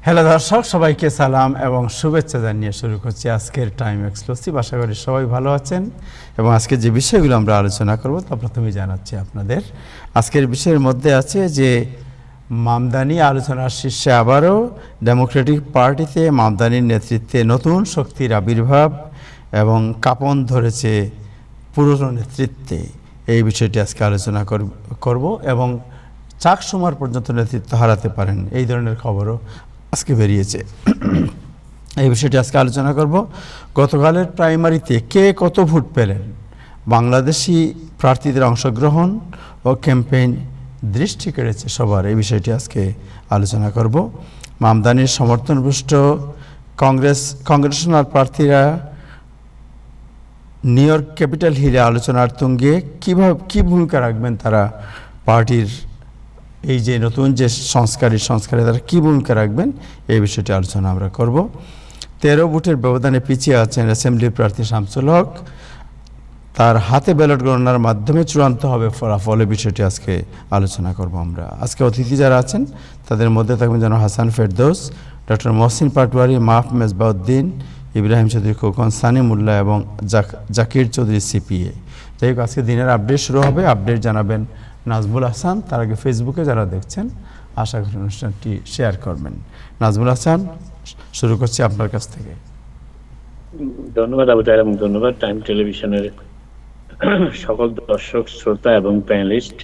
Hello দর্শক, সবাইকে সালাম এবং শুভেচ্ছা জানিয়ে শুরু করছি আজকের টাইম এক্সক্লুসিভ। আশা করি সবাই ভালো আছেন এবং আজকে যে বিষয়গুলো আমরা আলোচনা করব তা প্রথমেই জানাচ্ছি আপনাদের। আজকের বিষয়ের মধ্যে আছে যে মামদানি আলোচনার শীর্ষে আবারও ডেমোক্রেটিক পার্টিতে মামদানির নেতৃত্বে নতুন শক্তির আবির্ভাব এবং কাঁপন ধরেছে পুরনো নেতৃত্বে। এই বিষয়টি আজকে আলোচনা করব এবং চাক সুমার পর্যন্ত নেতৃত্ব হারাতে পারেন, এই ধরনের খবরও আজকে বেরিয়েছে। এই বিষয়টি আজকে আলোচনা করব। গতকালের প্রাইমারিতে কে কত ভোট পেলেন, বাংলাদেশি প্রার্থীদের অংশগ্রহণ ও ক্যাম্পেইন দৃষ্টি কেড়েছে সবার, এই বিষয়টি আজকে আলোচনা করব। মামদানির সমর্থনপুষ্ট কংগ্রেশনাল প্রার্থীরা নিউ ইয়র্ক ক্যাপিটাল হিলে আলোচনার তুঙ্গে কী ভূমিকা রাখবেন তারা, পার্টির এই যে নতুন যে সংস্কারে তারা কী ভূমিকা রাখবেন, এই বিষয়টি আলোচনা আমরা করব। 13 ভোটের ব্যবধানে পিছিয়ে আছেন অ্যাসেম্বলি প্রার্থী শামসুল হক। তার হাতে ব্যালট গণনার মাধ্যমে চূড়ান্ত হবে ফলাফল, এই বিষয়টি আজকে আলোচনা করব আমরা। আজকে অতিথি যারা আছেন তাদের মধ্যে থাকবেন যেন হাসান ফেরদৌস, ডক্টর মহসিন পাটোয়ারি, মাহফ মেজবাউদ্দিন, ইব্রাহিম চৌধুরী খোকন, সানিমুল্লাহ এবং জাকির চৌধুরী সিপিএ। যাই হোক, আজকে দিনের আপডেট শুরু হবে। আপডেট জানাবেন নাজমুল হাসান। তার আগে ফেসবুকে যারা দেখছেন আশা করি অনুষ্ঠানটি শেয়ার করবেন। নাজমুল হাসান, শুরু করছি আপনার কাছ থেকে। ধন্যবাদ আবু তাহের, ধন্যবাদ টাইম টেলিভিশনের সকল দর্শক শ্রোতা এবং প্যানেলিস্ট।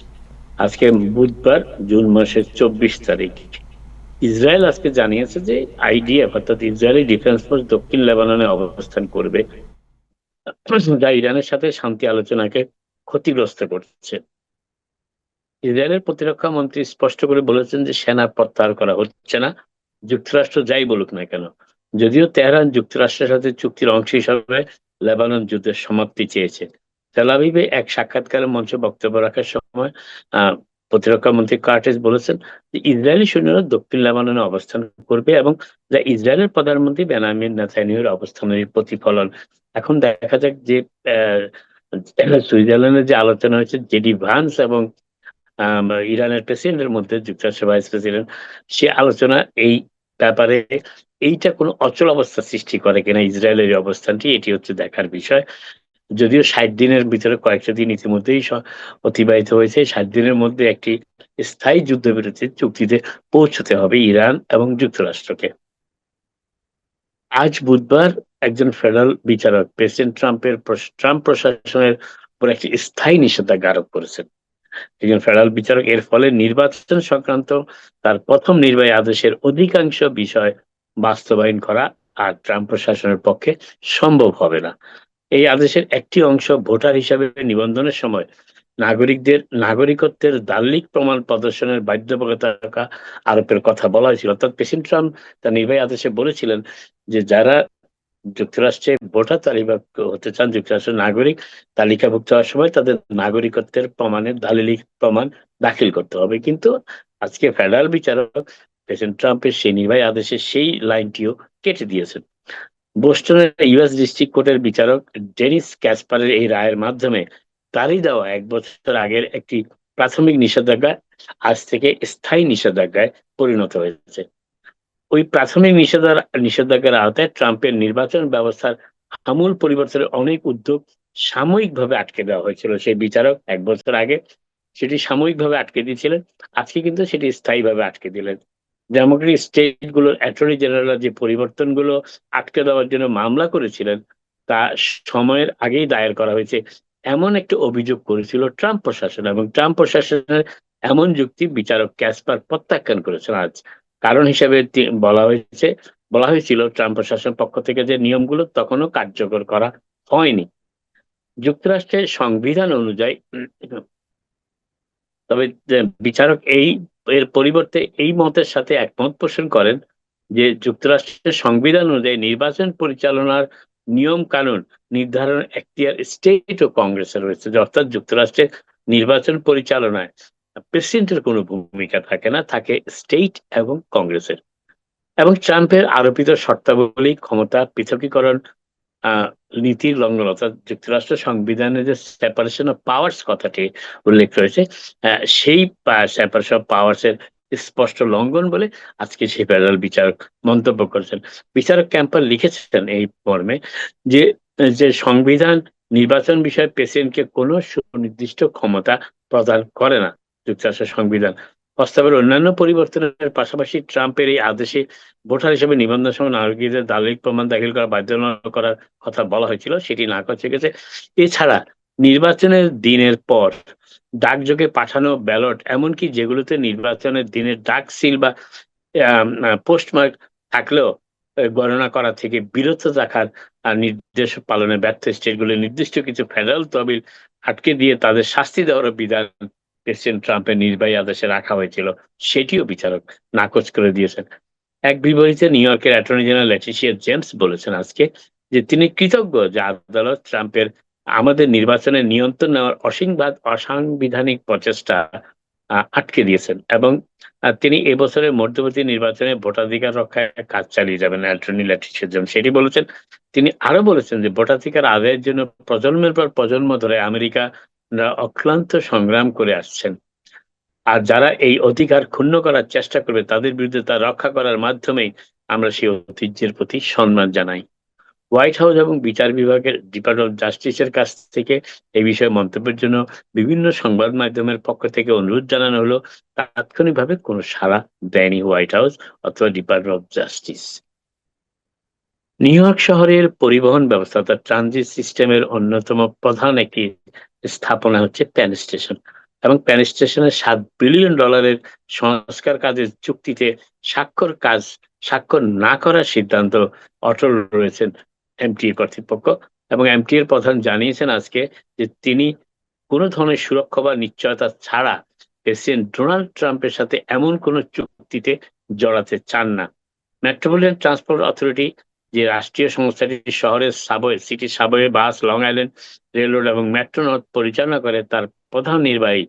আজকে বুধবার, জুন মাসের 24 তারিখ। ইসরায়েল আজকে জানিয়েছে যে আইডিএফ অর্থাৎ ইসরায়েলি ডিফেন্স ফোর্স দক্ষিণ লেবাননে অবস্থান করবে, যা ইরানের সাথে শান্তি আলোচনাকে ক্ষতিগ্রস্ত করছে। ইসরায়েলের প্রতিরক্ষা মন্ত্রী স্পষ্ট করে বলেছেন যে সেনা প্রত্যাহার করা হচ্ছে না, যুক্তরাষ্ট্র যাই বলুক না কেন। যদিও তেহরান যুক্তরাষ্ট্রের সাথে চুক্তির অংশ হিসাবে লেবানন যুদ্ধের সমাপ্তি চেয়েছে। তেল আবিবে এক সাক্ষাৎকারে মঞ্চে বক্তব্য রাখার সময় প্রতিরক্ষা মন্ত্রী কার্টেস বলেছেন যে ইসরায়েলি সৈন্যরা দক্ষিণ লেবাননে অবস্থান করবে এবং যা ইসরায়েলের প্রধানমন্ত্রী বেনিয়ামিন নেতানিয়াহুর অবস্থানের প্রতিফলন। এখন দেখা যাক যে সুইজারল্যান্ডের যে আলোচনা হয়েছে জেডি ভান্স এবং ইরানের প্রেসিডেন্টের মধ্যে, যুক্তরাষ্ট্রের ভাইস প্রেসিডেন্ট, সে আলোচনা এই ব্যাপারে এইটা কোনো অচল অবস্থা সৃষ্টি করে কিনা ইসরায়েলের অবস্থানটি, এটি হচ্ছে দেখার বিষয়। যদিও 60 দিনের ভিতরে কয়েকটা দিন ইতিমধ্যেই অতিবাহিত হয়েছে। 60 দিনের মধ্যে একটি স্থায়ী যুদ্ধবিরতির চুক্তিতে পৌঁছতে হবে ইরান এবং যুক্তরাষ্ট্রকে। আজ বুধবার একজন ফেডারেল বিচারক প্রেসিডেন্ট ট্রাম্প প্রশাসনের উপর একটি স্থায়ী নিষেধাজ্ঞা আরোপ করেছেন। একজন ফেডারেল বিচারক এর ফলে নির্বাচন সংক্রান্ত তার প্রথম নির্বাহী আদেশের অধিকাংশ বিষয় বাস্তবায়ন করা আর ট্রাম্প প্রশাসনের পক্ষে সম্ভব হবে না। এই আদেশের একটি অংশ ভোটার হিসাবে নিবন্ধনের সময় নাগরিকদের নাগরিকত্বের দালিলিক প্রমাণ প্রদর্শনের বাধ্যবাধকতা আরোপের কথা বলা হয়েছিল। অর্থাৎ প্রেসিডেন্ট ট্রাম্প তার নির্বাহী আদেশে বলেছিলেন যে যারা যুক্তরাষ্ট্রে ভোটার তালিকাভুক্ত হতে চান, যুক্তরাষ্ট্রের নাগরিক তালিকাভুক্ত হওয়ার সময় তাদের নাগরিকত্বের প্রমাণের দালিলিক প্রমাণ দাখিল করতে হবে। কিন্তু আজকে ফেডারেল বিচারক প্রেসিডেন্ট ট্রাম্পের সেই নির্বাহী আদেশে সেই লাইনটিও কেটে দিয়েছেন। বোস্টনের ইউএস ডিস্ট্রিক্ট কোর্টের বিচারক ডেনিস ক্যাসপারের এই রায়ের মাধ্যমে তারই দেওয়া 1 বছর আগের একটি প্রাথমিক নিষেধাজ্ঞা আজ থেকে স্থায়ী নিষেধাজ্ঞায় পরিণত হয়েছে। ওই প্রাথমিক নিষেধাজ্ঞার আওতায় ট্রাম্পের নির্বাচন ব্যবস্থার আমূল পরিবর্তনের অনেক উদ্যোগ সাময়িকভাবে আটকে দেওয়া হয়েছিল। সেই বিচারক 1 বছর আগে সেটি সাময়িকভাবে আটকে দিয়েছিলেন, আজকে কিন্তু সেটি স্থায়ীভাবে আটকে দিলেন। ডেমোক্রেটিক স্টেট গুলোর অ্যাটর্নি জেনারেল যে পরিবর্তনগুলো আটকে দেওয়ার জন্য মামলা করেছিলেন তা সময়ের আগেই দায়ের করা হয়েছে, এমন একটা অভিযোগ করেছিল ট্রাম্প প্রশাসন, এবং ট্রাম্প প্রশাসনের এমন যুক্তি বিচারক ক্যাসপার প্রত্যাখ্যান করেছেন। আজ কারণ হিসেবে বলা হয়েছিল ট্রাম্প প্রশাসনের পক্ষ থেকে যে নিয়মগুলো তখনও কার্যকর করা হয়নি যুক্তরাষ্ট্রের সংবিধান অনুযায়ী। তবে বিচারক এর পরিবর্তে এই মতের সাথে একমত পোষণ করেন যে যুক্তরাষ্ট্রের সংবিধান অনুযায়ী নির্বাচন পরিচালনার নিয়ম কানুন নির্ধারণ এখতিয়ার স্টেট ও কংগ্রেসের রয়েছে, অর্থাৎ যুক্তরাষ্ট্রের নির্বাচন পরিচালনায় প্রেসিডেন্টের কোনো ভূমিকা থাকে না, থাকে স্টেট এবং কংগ্রেসের। এবং ট্রাম্পের আরোপিত শর্তাবলী ক্ষমতা পৃথকীকরণ নীতির লঙ্ঘন, অর্থাৎ যুক্তরাষ্ট্র সংবিধানে যে সেপারেশন অফ পাওয়ার্স কথাটি উল্লেখ রয়েছে, সেই সেপারেশন অফ পাওয়ার্স এর স্পষ্ট লঙ্ঘন বলে আজকে সেই ফেডারেল বিচারক মন্তব্য করেছেন। বিচারক ক্যাম্পার লিখেছেন এই মর্মে যে যে সংবিধান নির্বাচন বিষয়ে প্রেসিডেন্টকে কোনো সুনির্দিষ্ট ক্ষমতা প্রদান করে না যুক্তরাষ্ট্রের সংবিধান। প্রস্তাবের অন্যান্য পরিবর্তনের পাশাপাশি ট্রাম্পের এই আদেশে ভোটার হিসেবে নিবন্ধন সময় নাগরিকদের দালিলিক প্রমাণ দাখিল করা বাধ্যতামূলক করার কথা বলা হয়েছিল, সেটি না করতে গেছে। এছাড়া নির্বাচনের দিনের পর ডাকযোগে পাঠানো ব্যালট, এমনকি যেগুলোতে নির্বাচনের দিনের ডাক সিল বা পোস্টমার্ক থাকলেও গণনা করা থেকে বিরত রাখার নির্দেশ পালনে ব্যর্থ স্টেটগুলো নির্দিষ্ট কিছু ফেডারেল তহবিল আটকে দিয়ে তাদের শাস্তি দেওয়ার বিধান প্রেসিডেন্ট ট্রাম্পের নির্বাহী আদেশে রাখা হয়েছিল, সেটিও বিচারক নাকচ করে দিয়েছেন। এক বিবৃতিতে নিউ ইয়র্কের অ্যাটর্নি জেনারেল লেটিশিয়া জেমস বলেছেন আজকে যে তিনি কৃতজ্ঞ যে আদালত ট্রাম্পের আমাদের নির্বাচনের নিয়ন্ত্রণ নেওয়ার অসাংবিধানিক প্রচেষ্টা আটকে দিয়েছেন, এবং তিনি এবছরের মধ্যবর্তী নির্বাচনে ভোটাধিকার রক্ষায় কাজ চালিয়ে যাবেন। অ্যাটর্নি লেটিশিয়া জেমস সেটি বলেছেন। তিনি আরো বলেছেন যে ভোটাধিকার আদায়ের জন্য প্রজন্মের পর প্রজন্ম ধরে আমেরিকা অক্লান্ত সংগ্রাম করে আসছেন, আর যারা এই অধিকার ক্ষুণ্ণ করার চেষ্টা করবে তাদের বিরুদ্ধে তা রক্ষা করার মাধ্যমেই আমরা সেই ঐতিহ্যের প্রতি সম্মান জানাই। হোয়াইট হাউস এবং বিচার বিভাগের ডিপার্টমেন্ট অফ জাস্টিসের কাছ থেকে এই বিষয়ে মন্তব্যের জন্য বিভিন্ন সংবাদ মাধ্যমের পক্ষ থেকে অনুরোধ জানানো হলো, তাৎক্ষণিকভাবে কোনো সাড়া দেয়নি হোয়াইট হাউস অথবা department of justice. New York শহরের পরিবহন ব্যবস্থা অর্থাৎ ট্রানজিট সিস্টেমের অন্যতম প্রধান একটি স্থাপনা হচ্ছে পেন স্টেশন, এবং পেন স্টেশনের $7 বিলিয়ন সংস্কার কাজের চুক্তিতে স্বাক্ষর না করার সিদ্ধান্ত অটল রয়েছেন এমটিএ কর্তৃপক্ষ, এবং এমটিএ এর প্রধান জানিয়েছেন আজকে যে তিনি কোনো ধরনের সুরক্ষা বা নিশ্চয়তা ছাড়া প্রেসিডেন্ট ডোনাল্ড ট্রাম্পের সাথে এমন কোনো চুক্তিতে জড়াতে চান না। মেট্রোপলিটন ট্রান্সপোর্ট অথরিটি, যে রাষ্ট্রীয় সংস্থাটি শহরের সিটি সাবওয়ে, বাস, লং আইল্যান্ড রেলরোড এবং মেট্রো নর্থ পরিচালনা করে, তার প্রধান নির্বাহী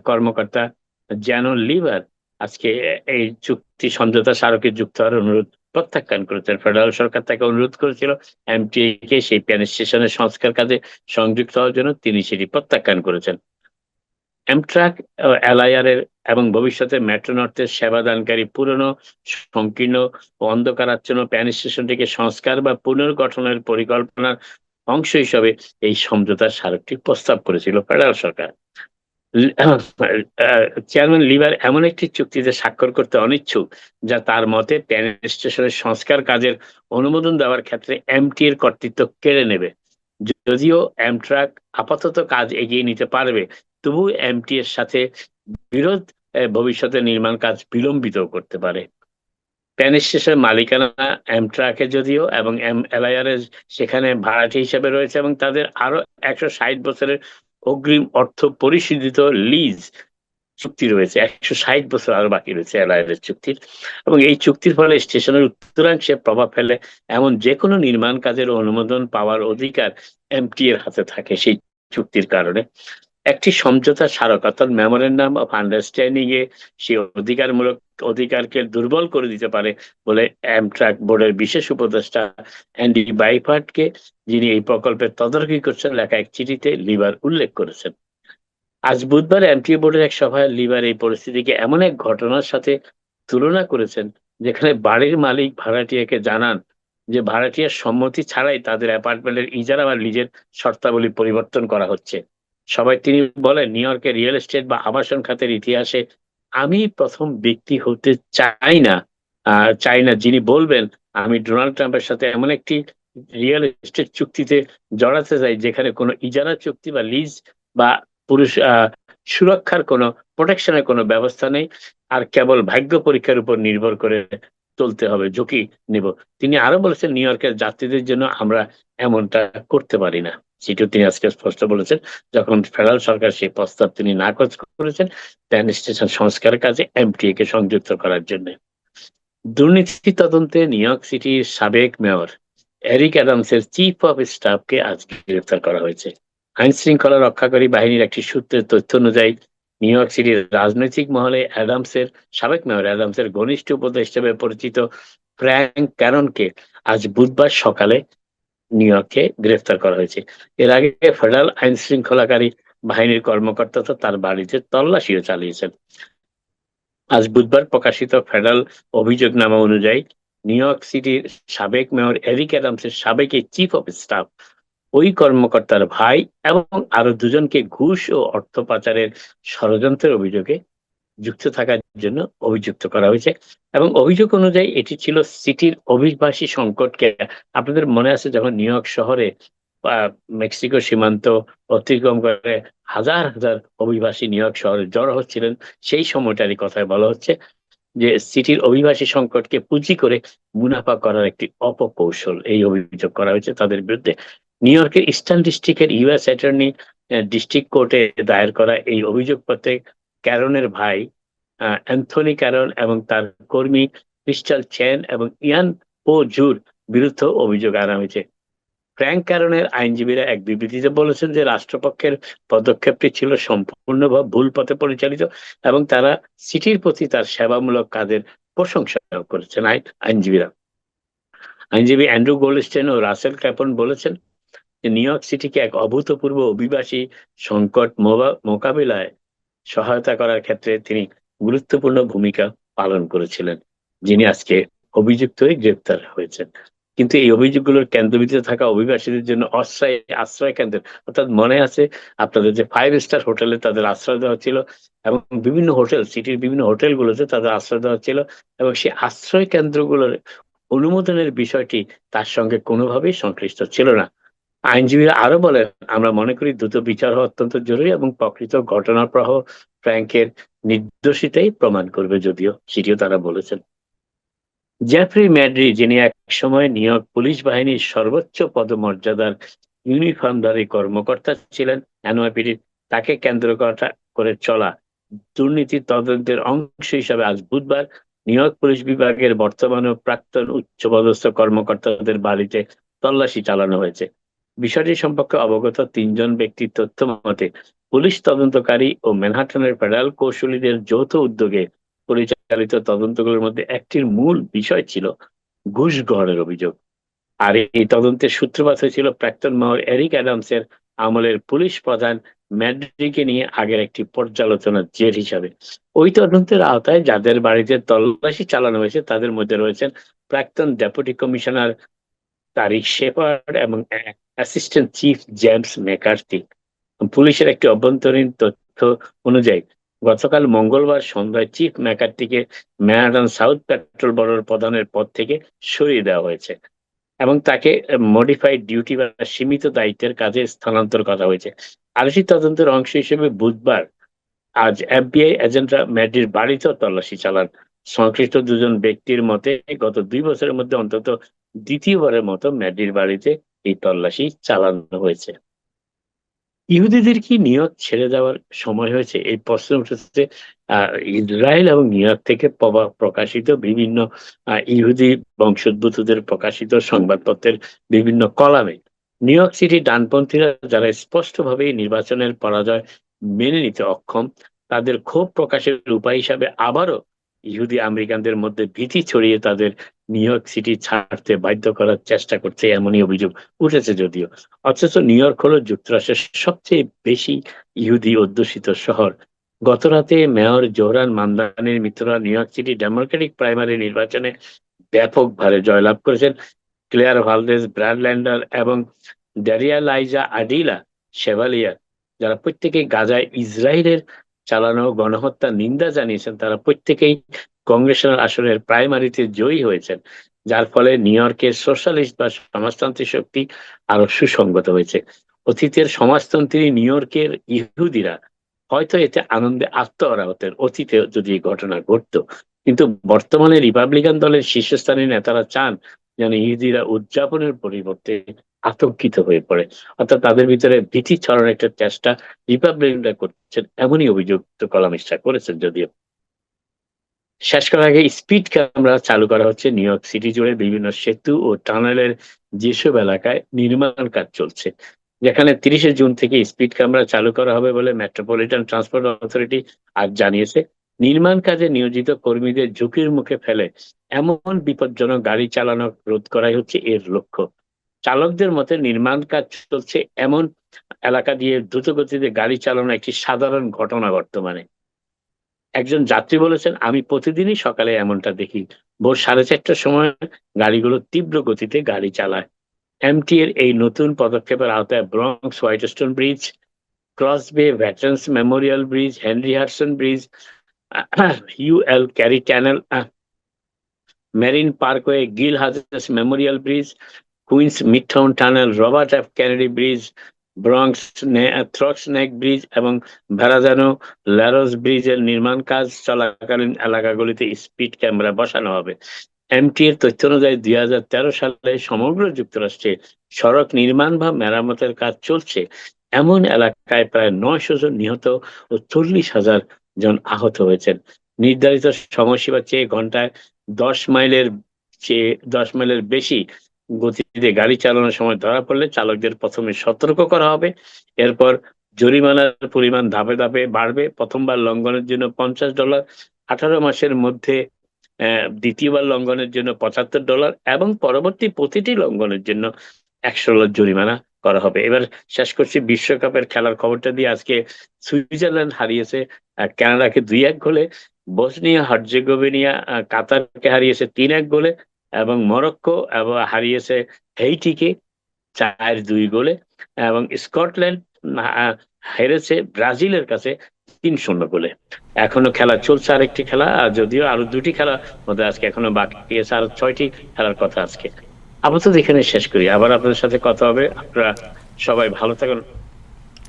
কর্মকর্তা জ্যানন লিভার আজকে এই চুক্তি সমঝোতা স্মারকে যুক্ত হওয়ার অনুরোধ প্রত্যাখ্যান করেছেন। ফেডারেল সরকার তাকে অনুরোধ করেছিল এমটিএ কে সেই পেন স্টেশনের সংস্কার কাজে সংযুক্ত হওয়ার জন্য, তিনি সেটি প্রত্যাখ্যান করেছেন। অ্যামট্রাক, এলআইআর এর এবং ভবিষ্যতে মেট্রো নর্থের সেবাদানকারী পুরনো, সংকীর্ণ ও অন্ধকারাচ্ছন্ন পেন স্টেশনটিকে সংস্কার বা পুনর্গঠনের পরিকল্পনার অংশ হিসেবে এই সমঝোতার স্মারকটি প্রস্তাব করেছিল ফেডারেল সরকার। চেয়ারম্যান লিভার এমন একটি চুক্তিতে স্বাক্ষর করতে অনিচ্ছুক যা তার মতে পেন স্টেশনের সংস্কার কাজের অনুমোদন দেওয়ার ক্ষেত্রে এমটিএর কর্তৃত্ব কেড়ে নেবে। যদিও অ্যামট্রাক আপাতত কাজ এগিয়ে নিতে পারবে, তবু এমটি এর সাথে বিরোধ ভবিষ্যতে নির্মাণ কাজ বিলম্বিত করতে পারে। পেন স্টেশনের মালিকানা অ্যামট্রাকে যদিও, এবং এলআইআর এর সেখানে ভাড়াটি হিসেবে রয়েছে, এবং তাদের আরো 160 বছরের অগ্রিম অর্থ পরিশোধিত লিজ চুক্তি রয়েছে। 160 বছর আরো বাকি রয়েছে এলআইআর এর চুক্তির, এবং এই চুক্তির ফলে স্টেশনের উত্তরাংশে প্রভাব ফেলে এমন যে কোনো নির্মাণ কাজের অনুমোদন পাওয়ার অধিকার এমটি এর হাতে থাকে সেই চুক্তির কারণে। একটি সমঝোতা স্মারক অর্থাৎ মেমোরেন্ডাম অফ আন্ডারস্ট্যান্ডিং এ সেই অধিকারকে দুর্বল করে দিতে পারে বলে অ্যামট্রাক বোর্ডের বিশেষ উপদেষ্টা অ্যান্ডি বাইফার্টকে, যিনি এই প্রকল্পের তদারকি করছেন, লেখা এক চিঠিতে লিভার উল্লেখ করেছেন। আজ বুধবার এমটিএ বোর্ডের এক সভায় লিভার এই পরিস্থিতিকে এমন এক ঘটনার সাথে তুলনা করেছেন যেখানে বাড়ির মালিক ভাড়াটিয়াকে জানান যে ভাড়াটিয়ার সম্মতি ছাড়াই তাদের অ্যাপার্টমেন্টের ইজারা বা লিজের শর্তাবলী পরিবর্তন করা হচ্ছে। সবাই তিনি বলেন, নিউ ইয়র্কের রিয়েল এস্টেট বা আবাসন খাতের ইতিহাসে আমি প্রথম ব্যক্তি হতে চাই না যিনি বলবেন আমি ডোনাল্ড ট্রাম্পের সাথে এমন একটি রিয়েল এস্টেট চুক্তিতে জড়াতে চাই যেখানে কোনো ইজারা চুক্তি বা লিজ বা পুরুষ সুরক্ষার কোনো প্রোটেকশনের কোনো ব্যবস্থা নেই, আর কেবল ভাগ্য পরীক্ষার উপর নির্ভর করে চলতে হবে, ঝুঁকি নিব। তিনি আরো বলেছেন, নিউ ইয়র্কের যাত্রীদের জন্য আমরা এমনটা করতে পারি না, সেটিও তিনি আজকে স্পষ্ট বলেছেন যখন ফেডারেল সরকার সেই প্রস্তাব তিনি নাকচ করেছেন পেন স্টেশন সংস্কারের কাজে এমটিএ কে সংযুক্ত করার জন্য। দুর্নীতি তদন্তে নিউ ইয়র্ক সিটির সাবেক মেয়র এরিক অ্যাডামসের চিফ অফ স্টাফকে আজ গ্রেফতার করা হয়েছে। আইন শৃঙ্খলা রক্ষাকারী বাহিনীর একটি সূত্রের তথ্য অনুযায়ী নিউ ইয়র্ক সিটির রাজনৈতিক মহলে সাবেক মেয়র অ্যাডামসের ঘনিষ্ঠ উপদেষ্টা হিসেবে পরিচিত ফ্র্যাঙ্ক ক্যারনকে আজ বুধবার সকালে নিউ ইয়র্কে গ্রেফতার করা হয়েছে। এর আগে ফেডারেল আইন শৃঙ্খলাকারী বাহিনীর কর্মকর্তা তো তার বাড়িতে তল্লাশিও চালিয়েছেন। আজ বুধবার প্রকাশিত ফেডারেল অভিযোগনামা অনুযায়ী নিউ ইয়র্ক সিটির সাবেক মেয়র এরিক অ্যাডামসের সাবেক এই চিফ অফ স্টাফ, ওই কর্মকর্তার ভাই এবং আরো দুজনকে ঘুষ ও অর্থ পাচারের ষড়যন্ত্রের অভিযোগে যুক্ত থাকার জন্য অভিযুক্ত করা হয়েছে। এবং অভিযোগ অনুযায়ী এটি ছিল সিটির অভিবাসী সংকটকে, আপনাদের মনে আছে যখন নিউ ইয়র্ক শহরে মেক্সিকো সীমান্ত অতিক্রম করে হাজার হাজার অভিবাসী নিউ ইয়র্ক শহরে জড়ো হচ্ছিলেন, সেই সময়টারই কথায় বলা হচ্ছে যে সিটির অভিবাসী সংকটকে পুঁজি করে মুনাফা করার একটি অপকৌশল, এই অভিযোগ করা হয়েছে তাদের বিরুদ্ধে। নিউ ইয়র্কের ইস্টার্ন ডিস্ট্রিক্টের ইউএস অ্যাটর্নি ডিস্ট্রিক্ট কোর্টে দায়ের করা এই অভিযোগপত্রে ক্যারনের ভাই অ্যান্থনি ক্যারন এবং তার কর্মী ক্রিস্টাল চেন এবং ইয়ান ও জুর বিরুদ্ধে অভিযোগ আনা হয়েছে। ফ্র্যাঙ্ক ক্যারনের আইনজীবীরা এক বিবৃতিতে বলেছেন যে রাষ্ট্রপক্ষের পদক্ষেপটি ছিল সম্পূর্ণভাবে ভুল পথে পরিচালিত এবং তারা সিটির প্রতি তার সেবামূলক কাজের প্রশংসা করেছেন। আইনজীবীরা আইনজীবী অ্যান্ড্রু গোল্ডস্টেন ও রাসেল ক্যাপন বলেছেন যে নিউ ইয়র্ক সিটিকে এক অভূতপূর্ব অভিবাসী সংকট মোকাবিলায় সহায়তা করার ক্ষেত্রে তিনি গুরুত্বপূর্ণ ভূমিকা পালন করেছিলেন, যিনি আজকে অভিযুক্ত হয়ে গ্রেপ্তার হয়েছেন। কিন্তু এই অভিযোগগুলোর কেন্দ্রবিন্দুতে থাকা অভিবাসীদের জন্য আশ্রয় কেন্দ্র, অর্থাৎ মনে আছে আপনাদের যে 5 স্টার হোটেলে তাদের আশ্রয় দেওয়া ছিল এবং বিভিন্ন হোটেল, সিটির বিভিন্ন হোটেলগুলোতে তাদের আশ্রয় দেওয়া ছিল, এবং সেই আশ্রয় কেন্দ্রগুলোর অনুমোদনের বিষয়টি তার সঙ্গে কোনোভাবেই সংশ্লিষ্ট ছিল না। আইনজীবীরা আরো বলেন, আমরা মনে করি দ্রুত বিচার হওয়া অত্যন্ত জরুরি এবং প্রকৃত ঘটনার প্রবাহ ফ্র্যাঙ্কের নির্দোষিতাই প্রমাণ করবে, যদিও সেটিও তারা বলেছেন। জেফ্রি ম্যাড্রি, যিনি এক সময় নিউ ইয়র্ক পুলিশ বাহিনীর সর্বোচ্চ পদমর্যাদার ইউনিফর্মধারী কর্মকর্তা ছিলেন এনওয়াইপিডি, তাকে কেন্দ্র করে চলা দুর্নীতি তদন্তের অংশ হিসাবে আজ বুধবার নিউ ইয়র্ক পুলিশ বিভাগের বর্তমান ও প্রাক্তন উচ্চপদস্থ কর্মকর্তাদের বাড়িতে তল্লাশি চালানো হয়েছে। বিষয়টি সম্পর্কে অবগত 3জন ব্যক্তির তথ্য মতে পুলিশ তদন্তকারী ও ম্যানহাটনের ফেডারেল কৌশলীদের যৌথ উদ্যোগে পরিচালিত তদন্তগুলোর মধ্যে একটির মূল বিষয় ছিল ঘুষ গ্রহণের অভিযোগ। আর এই তদন্তের সূত্রপাত হয়েছিল প্রাক্তন মেয়র এরিক অ্যাডামসের আমলের পুলিশ প্রধান ম্যাড্রিকে নিয়ে আগের একটি পর্যালোচনার জের হিসাবে। ওই তদন্তের আওতায় যাদের বাড়িতে তল্লাশি চালানো হয়েছে তাদের মধ্যে রয়েছেন প্রাক্তন ডেপুটি কমিশনার তারিক শেপার্ড এবং অ্যাসিস্ট্যান্ট চিফ জেমস ম্যাকার্থি। পুলিশের একটি অভ্যন্তরীণ তথ্য অনুযায়ী গতকাল মঙ্গলবার সন্ধ্যায় চিফ ম্যাকার্থিকে ম্যানহাটন সাউথ পেট্রোল বড়োর প্রধানের পদ থেকে সরিয়ে দেওয়া হয়েছে এবং তাকে মডিফাইড ডিউটি বা সীমিত দায়িত্বের কাজে স্থানান্তর করা হয়েছে। আরসি তদন্তের অংশ হিসেবে বুধবার আজ এফবিআই এজেন্টরা ম্যাডির বাড়িতেও তল্লাশি চালান। সংশ্লিষ্ট দুজন ব্যক্তির মতে গত 2 বছরের মধ্যে অন্তত দ্বিতীয়বারের মতো ম্যাডির বাড়িতে এই তল্লাশি চালানো হয়েছে। ইহুদিদের কি নিউ ইয়র্ক ছেড়ে দেওয়ার সময় হয়েছে, এই প্রশ্ন উঠেছে ইসরায়েল এবং নিউ ইয়র্ক থেকে প্রকাশিত বিভিন্ন ইহুদি বংশোদ্ভূতদের প্রকাশিত সংবাদপত্রের বিভিন্ন কলামে। নিউ ইয়র্ক সিটি ডানপন্থীরা যারা স্পষ্টভাবে নির্বাচনের পরাজয় মেনে নিতে অক্ষম, তাদের ক্ষোভ প্রকাশের উপায় হিসাবে আবারও ইহুদি আমেরিকানদের মধ্যে ভীতি ছড়িয়ে তাদের নিউ ইয়র্ক সিটি ছাড়তে বাধ্য করার চেষ্টা করছে, এমনই অভিযোগ উঠেছে। যদিও অথচ নিউ ইয়র্ক হলো যুক্তরাষ্ট্রের সবচেয়ে বেশি ইহুদি অধ্যুষিত শহর। গতরাতে মেয়র জোহরান মামদানির মিত্ররা New York City Democratic primary নির্বাচনে ব্যাপক ভারে জয়লাভ করেছেন। ক্লেয়ার ভালদেজ ব্র্যাডল্যান্ডার এবং ডারিয়া লাইজা আডিলা শেভালিয়ার, যারা প্রত্যেকেই গাজায় ইসরায়েলের চালানো গণহত্যার নিন্দা জানিয়েছেন, তারা প্রত্যেকেই কংগ্রেশনাল আসনের প্রাইমারিতে জয়ী হয়েছেন, যার ফলে নিউ ইয়র্কের সোশ্যালিস্ট বা সমাজতান্ত্রিক শক্তি আরো সুসংগত হয়েছে। অতীতের সমাজতন্ত্রী নিউ ইয়র্কের ইহুদিরা হয়তো এতে আনন্দে আত্মহারা হতেন অতীতে যদি এই ঘটনা ঘটতো, কিন্তু বর্তমানে রিপাবলিকান দলের শীর্ষস্থানীয় নেতারা চান যেন ইহুদিরা উদযাপনের পরিবর্তে আতঙ্কিত হয়ে পড়ে, অর্থাৎ তাদের ভিতরে ভীতি ছড়ানোর একটা চেষ্টা রিপাবলিকানরা করছেন, এমনই অভিযুক্ত কলামিস্টরা করেছেন। যদিও শেষ করার আগে স্পিড ক্যামেরা চালু করা হচ্ছে নিউ ইয়র্ক সিটি জুড়ে বিভিন্ন সেতু ও টানেলের যেসব এলাকায় নির্মাণ কাজ চলছে, যেখানে 30শে জুন থেকে স্পিড ক্যামেরা চালু করা হবে বলে মেট্রোপলিটন ট্রান্সপোর্ট অথরিটি আজ জানিয়েছে। নির্মাণ কাজে নিয়োজিত কর্মীদের ঝুঁকির মুখে ফেলে এমন বিপজ্জনক গাড়ি চালানো রোধ করাই হচ্ছে এর লক্ষ্য। চালকদের মতে নির্মাণ কাজ চলছে এমন এলাকা দিয়ে দ্রুতগতিতে গাড়ি চালানো একটি সাধারণ ঘটনা বর্তমানে। একজন যাত্রী বলেছেন, আমি প্রতিদিনই সকালে এমনটা দেখি। ভোর 4:30টার সময় গাড়িগুলো তীব্র গতিতে গাড়ি চালায়। এমটি এর এই নতুন পদক্ষেপের আওতায় Bronx Whitestone bridge, Cross Bay Veterans Memorial bridge, Henry Hudson bridge, Hugh L Carey canal, Marine Parkway, Gil Hodges Memorial bridge, Queens Midtown tunnel, Robert F Kennedy bridge, Bronx Throgs Neck bridge এবং Verrazzano ল্যারোস ব্রিজের নির্মাণ কাজ চলাকালীন এলাকাগুলিতে speed camera বসানো হবে। MT এর তথ্য অনুযায়ী 2013 সালে সমগ্র যুক্তরাষ্ট্রে সড়ক নির্মাণ বা মেরামতের কাজ চলছে এমন এলাকায় প্রায় 900 জন নিহত ও 40,000 জন আহত হয়েছেন। নির্ধারিত সময়সীমার চেয়ে ঘন্টায় 10 মাইলের 10 মাইলের বেশি গতিতে গাড়ি চালানোর সময় ধরা পড়লে চালকদের প্রথমে সতর্ক করা হবে। এরপর জরিমানার পরিমাণ ধাপে ধাপে বাড়বে। প্রথমবার লঙ্ঘনের জন্য $50, 18 মাসের মধ্যে দ্বিতীয়বার লঙ্ঘনের জন্য $75 এবং পরবর্তী প্রতিটি লঙ্ঘনের জন্য $100 জরিমানা করা হবে। এবার শেষ করছি বিশ্বকাপের খেলার খবরটা দিয়ে। আজকে সুইজারল্যান্ড হারিয়েছে কানাডাকে 2-1 গোলে। বসনিয়া হার্জেগোভিনা কাতারকে হারিয়েছে 3-1 গোলে এবং মরক্কো হারিয়েছে হেইটিকে 4-2 গোলে এবং স্কটল্যান্ড হেরেছে ব্রাজিলের কাছে 3-0 গোলে। এখনো খেলা চলছে, আরেকটি খেলা, যদিও আরো 2টি খেলা মধ্যে আজকে এখনো বাকি আছে, আরো 6টি খেলার কথা আজকে। আপাতত এখানে শেষ করি, আবার আপনাদের সাথে কথা হবে। আপনারা সবাই ভালো থাকুন।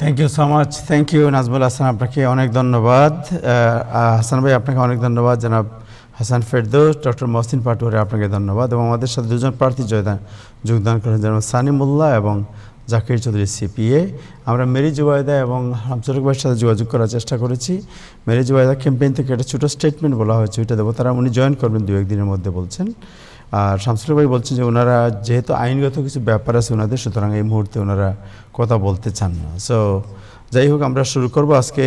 Thank you so much. Thank you Nazmul Hasan, আপনাকে অনেক ধন্যবাদ। হাসান ভাই আপনাকে অনেক ধন্যবাদ। জনাব হাসান ফেরদৌস, ডক্টর মহসিন পাটোয়ারি আপনাকে ধন্যবাদ। এবং আমাদের সাথে দুজন প্রার্থী যোগদান করেন, যেমন সানি মোল্লা এবং জাকির চৌধুরী সিপিএ। আমরা মেরি জুবাইদা এবং হামসুরক ভাইয়ের সাথে যোগাযোগ করার চেষ্টা করেছি। মেরি জুবাইদা ক্যাম্পেইন থেকে একটা ছোটো স্টেটমেন্ট বলা হয়েছে, ওইটা দেবো। তারা উনি জয়েন করবেন 2-1 দিনের মধ্যে বলছেন। আর শামসুল ভাই বলছেন যে ওনারা যেহেতু আইনগত কিছু ব্যাপার আছে ওনাদের, সুতরাং এই মুহূর্তে ওনারা কথা বলতে চান না। সো যাই হোক, আমরা শুরু করব। আজকে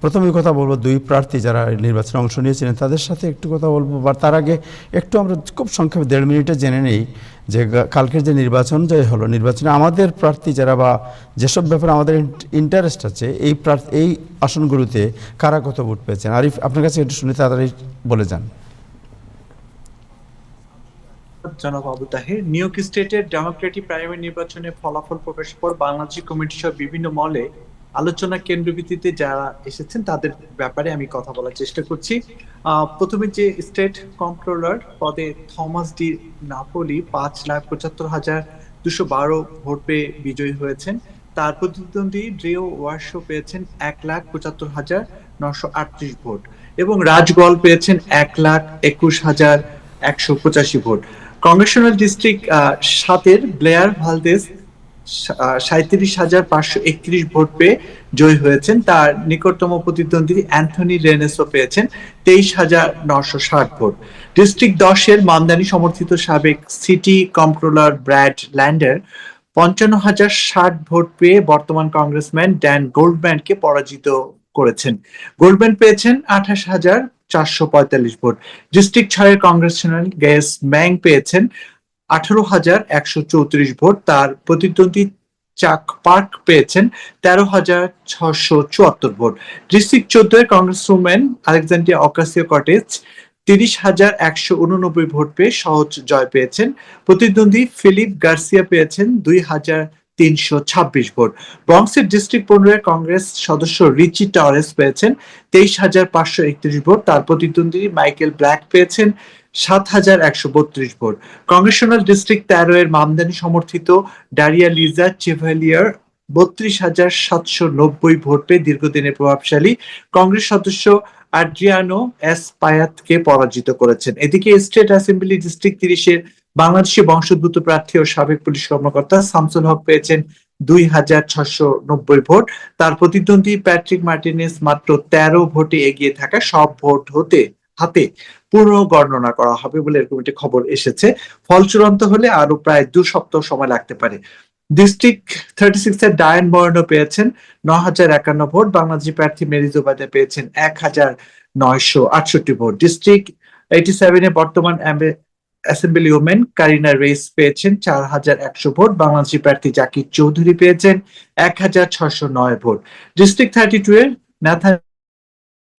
প্রথমেই কথা বলবো 2 প্রার্থী যারা নির্বাচনে অংশ নিয়েছিলেন তাদের সাথে একটু কথা বলবো। বা তার আগে একটু আমরা খুব সংক্ষেপে 1.5 মিনিটে জেনে নেই যে কালকের যে নির্বাচন হলো, নির্বাচনে আমাদের প্রার্থী যারা বা যেসব ব্যাপারে আমাদের ইন্টারেস্ট আছে এই আসনগুলোতে কারা কত ভোট পেয়েছেন। আরিফ, আপনার কাছে একটু শুনে তাড়াতাড়ি বলে যান। জনাব আবু তাহের, নিউ ইয়র্ক স্টেটের ডেমোক্রেটিক প্রাইমারি নির্বাচনের ফলাফল প্রকাশের পর বাংলাদেশ কমিটি সহ বিভিন্ন মহলে আলোচনা কেন্দ্রভিত্তিতে যারা এসেছেন তাদের ব্যাপারে আমি কথা বলার চেষ্টা করছি। প্রথমে যে স্টেট কন্ট্রোলার পদে থমাস ডি নাপোলি 5,75,212 ভোট পেয়ে বিজয়ী হয়েছেন। তার প্রতিদ্বন্দ্বী ড্রেও ওয়ারশো পেয়েছেন 1,75,938 ভোট এবং রাজগল পেয়েছেন 1,21,185 ভোট। কংগ্রেশনাল ডিস্ট্রিক্ট 7-এর ব্লেয়ার ভালদেস 37,531 ভোট পেয়ে জয়ী হয়েছেন। তার নিকটতম প্রতিদ্বন্দ্বী অ্যান্থনি রেনেসো পেয়েছেন 23,960 ভোট। ডিস্ট্রিক্ট 10-এর মামদানি সমর্থিত সাবেক সিটি কন্ট্রোলার ব্র্যাড ল্যান্ডার 55,060 ভোট পেয়ে বর্তমান কংগ্রেসম্যান ড্যান গোল্ডম্যানকে পরাজিত করেছেন। গোল্ডম্যান পেয়েছেন 28,445 ভোট। ডিস্ট্রিক্ট 6-এর কংগ্রেশনাল গ্যাস ম্যাং পেয়েছেন 18,134 ভোট। তার প্রতিদ্বন্দ্বী চাক পার্ক পেয়েছেন 13,674 ভোট। ডিস্ট্রিক্ট 14-এর congressman Alexandria Ocasio Cortez 30,189 vote পেয়ে সহজ জয় পেয়েছেন। প্রতিদ্বন্দ্বী ফিলিপ গার্সিয়া পেয়েছেন 2,326 ভোট। ব্রঙ্কসের ডিস্ট্রিক্ট 15-এর কংগ্রেস সদস্য রিচি টরেস পেয়েছেন 23,531 ভোট। তার প্রতিদ্বন্দ্বী মাইকেল ব্ল্যাক পেয়েছেন 7,132 ভোট। কংগ্রেশনাল ডিস্ট্রিক্ট 13-এর মামদানি সমর্থিত ডারিয়া লিজা চেভালিয়ার 32,790 ভোট পেয়ে দীর্ঘদিনের প্রভাবশালী কংগ্রেস সদস্য আড্রিয়ানো এস পায়াতকে পরাজিত করেছেন। এদিকে স্টেট অ্যাসেম্বলি ডিস্ট্রিক্ট 30-এর বাংলাদেশি বংশোদ্ভূত প্রার্থী ও সাবেক পুলিশ কর্মকর্তা শামসুল হক পেয়েছেন 2,690 ভোট। তার প্রতিদ্বন্দ্বী প্যাট্রিক মার্টিনেস মাত্র 13 ভোটে এগিয়ে থাকা। সব ভোট হাতে পুনর্গণনা করা হবে বলে এরকম একটি খবর এসেছে। ফল চূড়ান্ত হলে আরো প্রায় 2 সপ্তাহ সময় লাগতে পারে। ডিস্ট্রিক্ট 36-এর ডায়ান বর্ণ পেয়েছেন 9,051 ভোট। বাংলাদেশি প্রার্থী মেরি জুবাইদা পেয়েছেন 1,968 ভোট। ডিস্ট্রিক্ট 87-এ বর্তমান অ্যাসেম্বলি ওমেন কারিনা রেস পেয়েছেন 4,100 ভোট। বাংলাদেশি প্রার্থী জাকির চৌধুরী পেয়েছেন 1,609 ভোট। ডিস্ট্রিক্ট 32-এর নাথান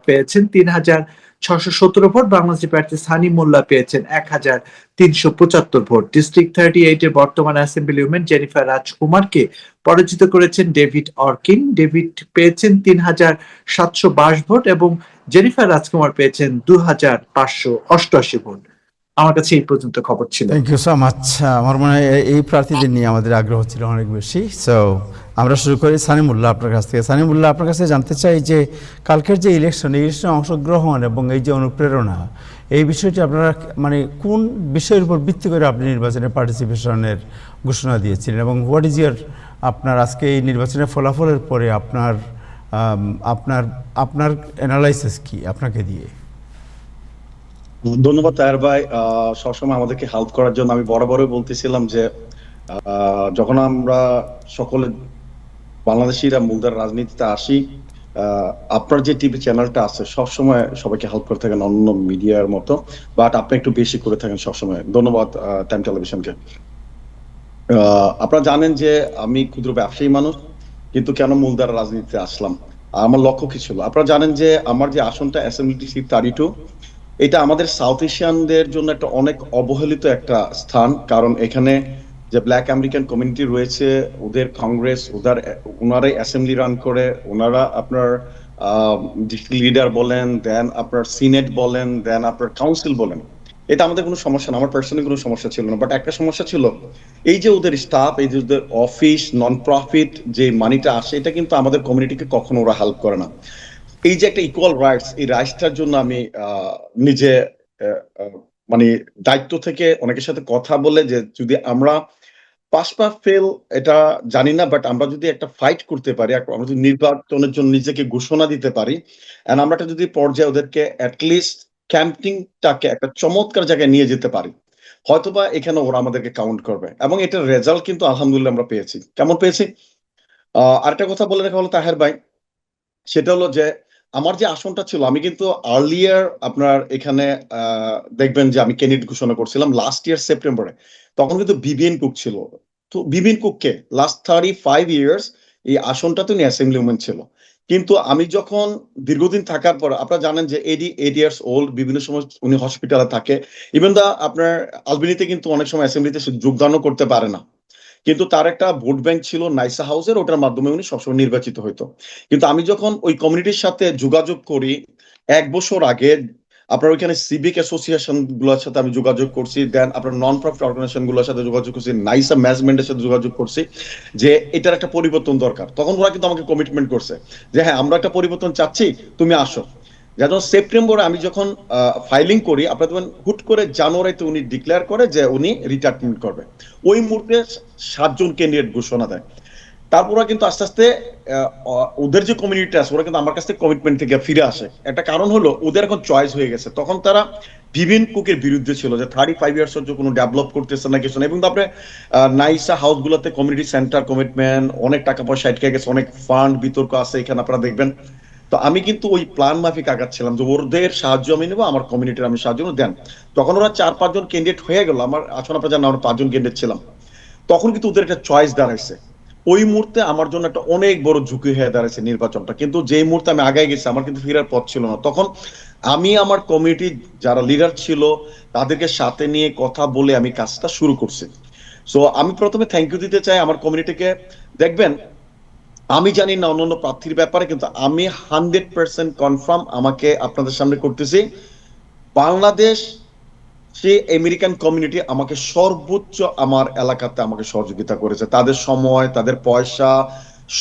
পেয়েছেন ৩,৬১৭ ভোট, বাংলাদেশি প্রার্থী সানি মোল্লা পেয়েছেন ১,৩৭৫ ভোট। ডিস্ট্রিক্ট 38 এর বর্তমান অ্যাসেম্বলি উইমেন জেনিফার রাজকুমারকে পরাজিত করেছেন ডেভিড অরকিন। ডেভিড পেয়েছেন ৩,৭২২ ভোট এবং জেনিফার রাজকুমার পেয়েছেন ২,৫৮৮ ভোট। আমার কাছে এই পর্যন্ত খবর ছিল। Thank you so much. আমার মনে হয় এই প্রার্থীদের নিয়ে আমাদের আগ্রহ ছিল অনেক বেশি। সো আমরা শুরু করি সানিমুল্লাহ আপনার কাছ থেকে। সানিমুল্লাহ, আপনার কাছে জানতে চাই যে কালকের যে ইলেকশনে অংশগ্রহণ এবং এই যে অনুপ্রেরণা, এই বিষয়টি আপনারা মানে কোন বিষয়ের উপর ভিত্তি করে আপনি নির্বাচনে পার্টিসিপেশনের ঘোষণা দিয়েছিলেন এবং হোয়াট ইজ ইয়ার আপনার আজকে এই নির্বাচনের ফলাফলের পরে আপনার আপনার আপনার অ্যানালাইসিস কি আপনাকে দিয়ে? ধন্যবাদ তাহের ভাই, সবসময় আমাদেরকে হেল্প করার জন্য। আমি বরাবরই বলতেছিলাম যে যখন আমরা সকলে বাংলাদেশিরা মুলদার রাজনীতিতে আসি, আপনার যে টিভি চ্যানেলটা আছে সবসময় সবাইকে হেল্প করে থাকেন অন্য মিডিয়ার মতো, বাট আপনি একটু বেশি করে থাকেন সবসময়। ধন্যবাদ টাইম টেলিভিশনকে। আপনারা জানেন যে আমি ক্ষুদ্র ব্যবসায়ী মানুষ, কিন্তু কেন মুলদার রাজনীতিতে আসলাম, আমার লক্ষ্য কি ছিল? আপনারা জানেন যে আমার যে আসনটা অ্যাসেম্বলি সিট 32, এটা আমাদের সাউথ এশিয়ানদের জন্য একটা অনেক অবহেলিত একটা স্থান। কারণ এখানে যে ব্ল্যাক আমেরিকান কমিউনিটি রয়েছে, ওদের কংগ্রেস, ওনারাই অ্যাসেম্বলি রান করে, ওনারা আপনার ডিস্ট্রিক্ট লিডার বলেন, দেন আপনার সিনেট বলেন, দেন আপনার কাউন্সিল বলেন। এটা আমাদের কোনো সমস্যা না, আমার পার্সোনালি কোনো সমস্যা ছিল না। বাট একটা সমস্যা ছিল, এই যে ওদের স্টাফ, এই যে ওদের অফিস, নন প্রফিট যে মানিটা আসে, এটা কিন্তু আমাদের কমিউনিটিকে কখনো ওরা হেল্প করে না। এই যে একটা ইকুয়াল রাইটস, এই রাইটসটার জন্য আমি নিজে মানে দায়িত্ব থেকে অনেকের সাথে কথা বলে যে যদি আমরা পাস বা ফেল এটা জানি না, বাট আমরা যদি একটা ফাইট করতে পারি, আমরা যদি নির্বাচনের জন্য নিজেকে ঘোষণা দিতে পারি, এন্ড আমরা একটা যদি পর্যায়ে ওদেরকে অ্যাটলিস্ট ক্যাম্পিংটাকে একটা চমৎকার জায়গায় নিয়ে যেতে পারি, হয়তোবা এখানে ওরা আমাদেরকে কাউন্ট করবে। এবং এটার রেজাল্ট কিন্তু আলহামদুলিল্লাহ আমরা পেয়েছি। কেমন পেয়েছি? আরেকটা কথা বলে রাখা হলো তাহের ভাই, সেটা হলো যে আমার যে আসনটা ছিল, আমি কিন্তু আর্লিয়ার আপনার এখানে দেখবেন যে আমি ক্যান্ডিডেট ঘোষণা করছিলাম লাস্ট ইয়ার সেপ্টেম্বরে। তখন কিন্তু বিবিএন কুক ছিল। তো বিবিএন কুককে লাস্ট 35 ইয়ার্স এই আসনটা তো উনি অ্যাসেম্বলি উইমেন ছিল। কিন্তু আমি যখন দীর্ঘদিন থাকার পর, আপনারা জানেন যে 88 ইয়ার্স ওল্ড, বিভিন্ন সময় উনি হসপিটালে থাকে। ইভেন দা আপনার আলবেনিতে কিন্তু অনেক সময় অ্যাসেম্বলিতে যোগদানও করতে পারে না, কিন্তু তার একটা ভোট ব্যাংক ছিল নাইসা হাউসের, ওটার মাধ্যমে উনি সবসময় নির্বাচিত হইতো। কিন্তু আমি যখন ওই কমিউনিটির সাথে যোগাযোগ করি 1 বছর আগে, আপনার ওইখানে সিভিক অ্যাসোসিয়েশন গুলোর সাথে আমি যোগাযোগ করছি, দেন আপনার নন প্রফিট অর্গানাইজেশন গুলোর সাথে যোগাযোগ করছি, নাইসা ম্যানেজমেন্টের সাথে যোগাযোগ করছি যে এটার একটা পরিবর্তন দরকার। তখন ওরা কিন্তু আমাকে কমিটমেন্ট করছে যে হ্যাঁ, আমরা একটা পরিবর্তন চাচ্ছি, তুমি আসো। যেন সেপ্টেম্বরে আমি যখন ফাইলিং করি, আপনার দেখবেন হুট করে জানুয়ারিতে উনি ডিক্লেয়ার করে যে উনি রিটায়ারমেন্ট করবে। ওই মুহূর্তে 7 জন ক্যান্ডিডেট ঘোষণা দেয়। তারপর কিন্তু আস্তে আস্তে ওদের যে কমিউনিটি আছে, ওরা কিন্তু আমার কাছ থেকে কমিটমেন্ট থেকে ফিরে আসে। একটা কারণ হলো ওদের এখন চয়েস হয়ে গেছে। তখন তারা বিবিএন কুকের বিরুদ্ধে ছিল যে 35 ইয়ার্স হচ্ছে কোনো ডেভেলপ করতেছে না, কিছু না। এবং তারপরে নাইসা হাউস গুলোতে কমিউনিটি সেন্টার কমিটমেন্ট, অনেক টাকা পয়সা আটকে গেছে, অনেক ফান্ড বিতর্ক আছে এখানে আপনারা দেখবেন। তো আমি কিন্তু ওই প্ল্যান মাফিক আগাচ্ছিলাম যে ওদের সাহায্য আমি নেবো, আমার কমিউনিটির আমি সাহায্য দেন। তখন ওরা 4-5 জন ক্যান্ডিডেট হয়ে গেল, আমার আসলে আপনারা জানেন আমরা 5 জন ক্যান্ডিডেট ছিলাম। তখন কিন্তু ওদের একটা চয়েস দাঁড়াইছে। ওই মুহূর্তে আমার জন্য একটা অনেক বড় ঝুঁকি হয়ে দাঁড়াইছে নির্বাচনটা। কিন্তু যেই মুহূর্তে আমি আগায় গেছি, আমার কিন্তু ফেরার পথ ছিল না। তখন আমি আমার কমিউনিটি যারা লিডার ছিল তাদেরকে সাথে নিয়ে কথা বলে আমি কাজটা শুরু করছি। সো আমি প্রথমে থ্যাংক ইউ দিতে চাই আমার কমিউনিটিকে। দেখবেন, আমি জানি না অন্যান্য প্রার্থীর ব্যাপারে, কিন্তু আমি 100% কনফার্ম আমাকে আপনাদের সামনে করতেছি, বাংলাদেশ সে আমেরিকান কমিউনিটি আমাকে সর্বোচ্চ আমার এলাকাতে আমাকে সহযোগিতা করেছে। তাদের সময়, তাদের পয়সা,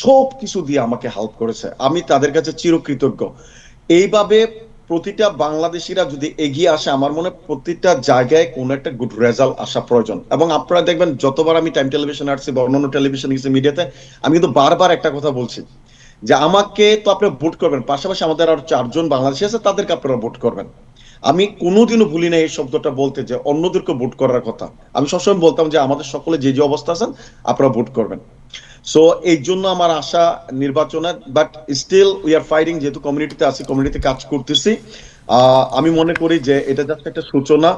সব কিছু দিয়ে আমাকে হেল্প করেছে। আমি তাদের কাছে চিরকৃতজ্ঞ। এইভাবে প্রতিটা বাংলাদেশিরা যদি এগিয়ে আসে, আমার মনে প্রতিটা জায়গায় কোন একটা গুড রেজাল্ট আসা প্রয়োজন। এবং আপনারা দেখবেন যতবার আমি টাইম টেলিভিশন আসছি বা অন্যান্য টেলিভিশন মিডিয়াতে, আমি কিন্তু বারবার একটা কথা বলছি যে আমাকে তো আপনারা ভোট করবেন, পাশাপাশি আমাদের আরো 4 জন বাংলাদেশি আছে, তাদেরকে আপনারা ভোট করবেন। আমি কোনোদিনও ভুলি না এই শব্দটা বলতে, যে অন্যদেরকে ভোট করার কথা। আমি সবসময় বলতাম যে আমাদের সকলে যে যে অবস্থা আছেন আপনারা ভোট করবেন। সো এই জন্য আমার আশা নির্বাচনে, but still we are fighting. যেহেতু কমিউনিটিতে আছি, কমিউনিটিতে কাজ করতেছি, আমি মনে করি যে এটা জাস্ট একটা সূচনা।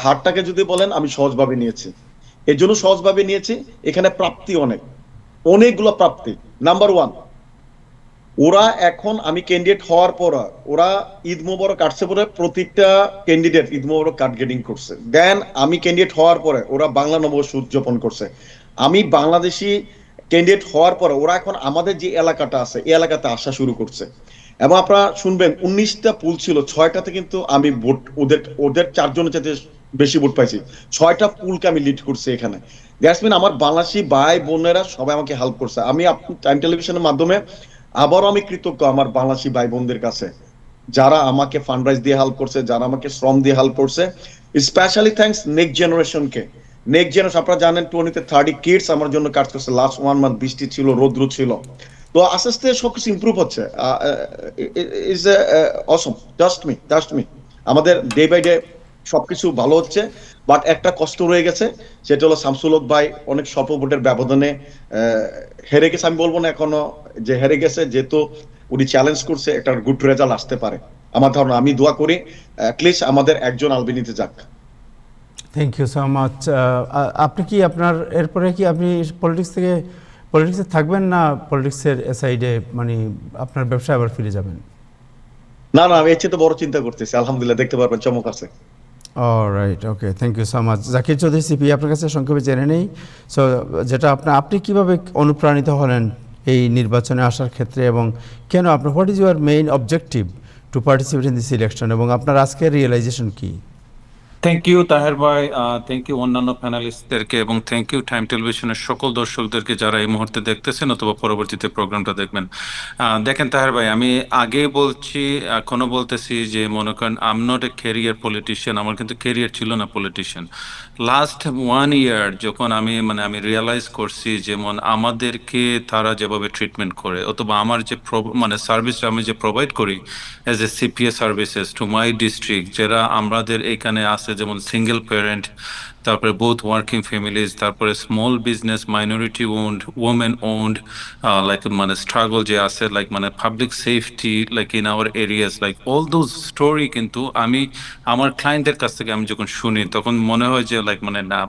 হারটাকে যদি বলেন, আমি সহজভাবে নিয়েছি। এর জন্য সহজভাবে নিয়েছি, এখানে প্রাপ্তি অনেকগুলো প্রাপ্তি। নাম্বার 1, ওরা এখন আমি ক্যান্ডিডেট হওয়ার পর ওরা ঈদ মোবারক কাটছে পরে প্রতিটা ক্যান্ডিডেট ঈদ মোবারক কার্ড গেটিং করছে। দেন আমি ক্যান্ডিডেট হওয়ার পরে ওরা বাংলা নববর্ষ উদযাপন করছে। আমি বাংলাদেশি ক্যান্ডিডেট হওয়ার পরে ওরা এখন আমাদের যে এলাকাটা আছে এই এলাকাতে আসা শুরু করছে। এবং আপনারা শুনবেন 19টা পুল ছিল, 6টাতে কিন্তু আমি ভোট ওদের ওদের 4 জনের চাইতে বেশি ভোট পাইছি। 6টা পুলকে আমি লিড করছি এখানে। দ্যাটস মিন আমার বাংলাদেশি ভাই বোনেরা সবাই আমাকে হেল্প করছে। আমি টাইম টেলিভিশনের মাধ্যমে আবারও আমি কৃতজ্ঞ আমার বাংলাদেশি ভাই বোনদের কাছে, যারা আমাকে ফান্ডরাইজ দিয়ে হেল্প করছে, যারা আমাকে শ্রম দিয়ে হেল্প করছে। স্পেশালি থ্যাঙ্কস নেক্সট জেনারেশনকে। নেক্সট জেনারেশন আপনারা জানেন 20-30 কিডস আমার জন্য কাজ করছে লাস্ট 1 মান্থ। বৃষ্টি ছিল, রৌদ্র ছিল, তো আস্তে আস্তে সবকিছু ইমপ্রুভ হচ্ছে। ইজ অসম, জাস্ট মি আমাদের ডে বাই ডে সবকিছু ভালো হচ্ছে। বাট একটা কষ্ট রয়ে গেছে, সেটা হলো শামসুল হক ভাই অনেক স্বল্প ভোটের ব্যবধানে হেরে গেছে। আমি বলবো না এখনো যে হেরে গেছে, যেহেতু উনি চ্যালেঞ্জ করছে, একটা গুড রেজাল্ট আসতে পারে আমার ধারণা। আমি দোয়া করি অ্যাটলিস্ট আমাদের একজন আলবেনিতে যাক। Thank you so much. আপনি কি আপনার এরপরে কি আপনি পলিটিক্সে থাকবেন, না পলিটিক্সের সাইডে মানে আপনার ব্যবসায় আবার ফিরে যাবেন? না না, আমি এর চেয়ে তো বড় চিন্তা করতেছি। আলহামদুলিল্লাহ, দেখতে পারবেন চমক আছে। Right, okay, thank you so much. Zakir Chowdhury CP, আপনার কাছে সংক্ষেপে জেনে নেই, সো যেটা আপনি কিভাবে অনুপ্রাণিত হলেন এই নির্বাচনে আসার ক্ষেত্রে, এবং কেন আপনার, what is your main objective to participate in this election, এবং আপনার আজকের রিয়েলাইজেশন কি? থ্যাংক ইউ তাহের ভাই, থ্যাংক ইউ অন্যান্য প্যানেলিস্টদেরকে, এবং থ্যাংক ইউ টাইম টেলিভিশনের সকল দর্শকদেরকে যারা এই মুহূর্তে দেখতেছেন অথবা পরবর্তীতে প্রোগ্রামটা দেখবেন। দেখেন তাহের ভাই, আমি আগে বলছি, এখনো বলতেছি যে মনে করেন I am not a career politician. আমার কিন্তু ক্যারিয়ার ছিল না পলিটিশিয়ান। লাস্ট 1 ইয়ার যখন আমি রিয়েলাইজ করছি যেমন আমাদেরকে তারা যেভাবে ট্রিটমেন্ট করে, অথবা আমার যে সার্ভিস আমি যে প্রোভাইড করি as a CPA services to my district, যারা আমাদের এখানে আছে যেমন সিঙ্গেল প্যারেন্ট, তারপরে বোথ ওয়ার্কিং ফ্যামিলিজ, তারপরে small business, minority owned, women owned, like struggle যে আছে, like public safety, like in our areas, like all those story কিন্তু আমি আমার ক্লায়েন্টদের কাছ থেকে আমি যখন শুনি তখন মনে হয় যে লাইক না,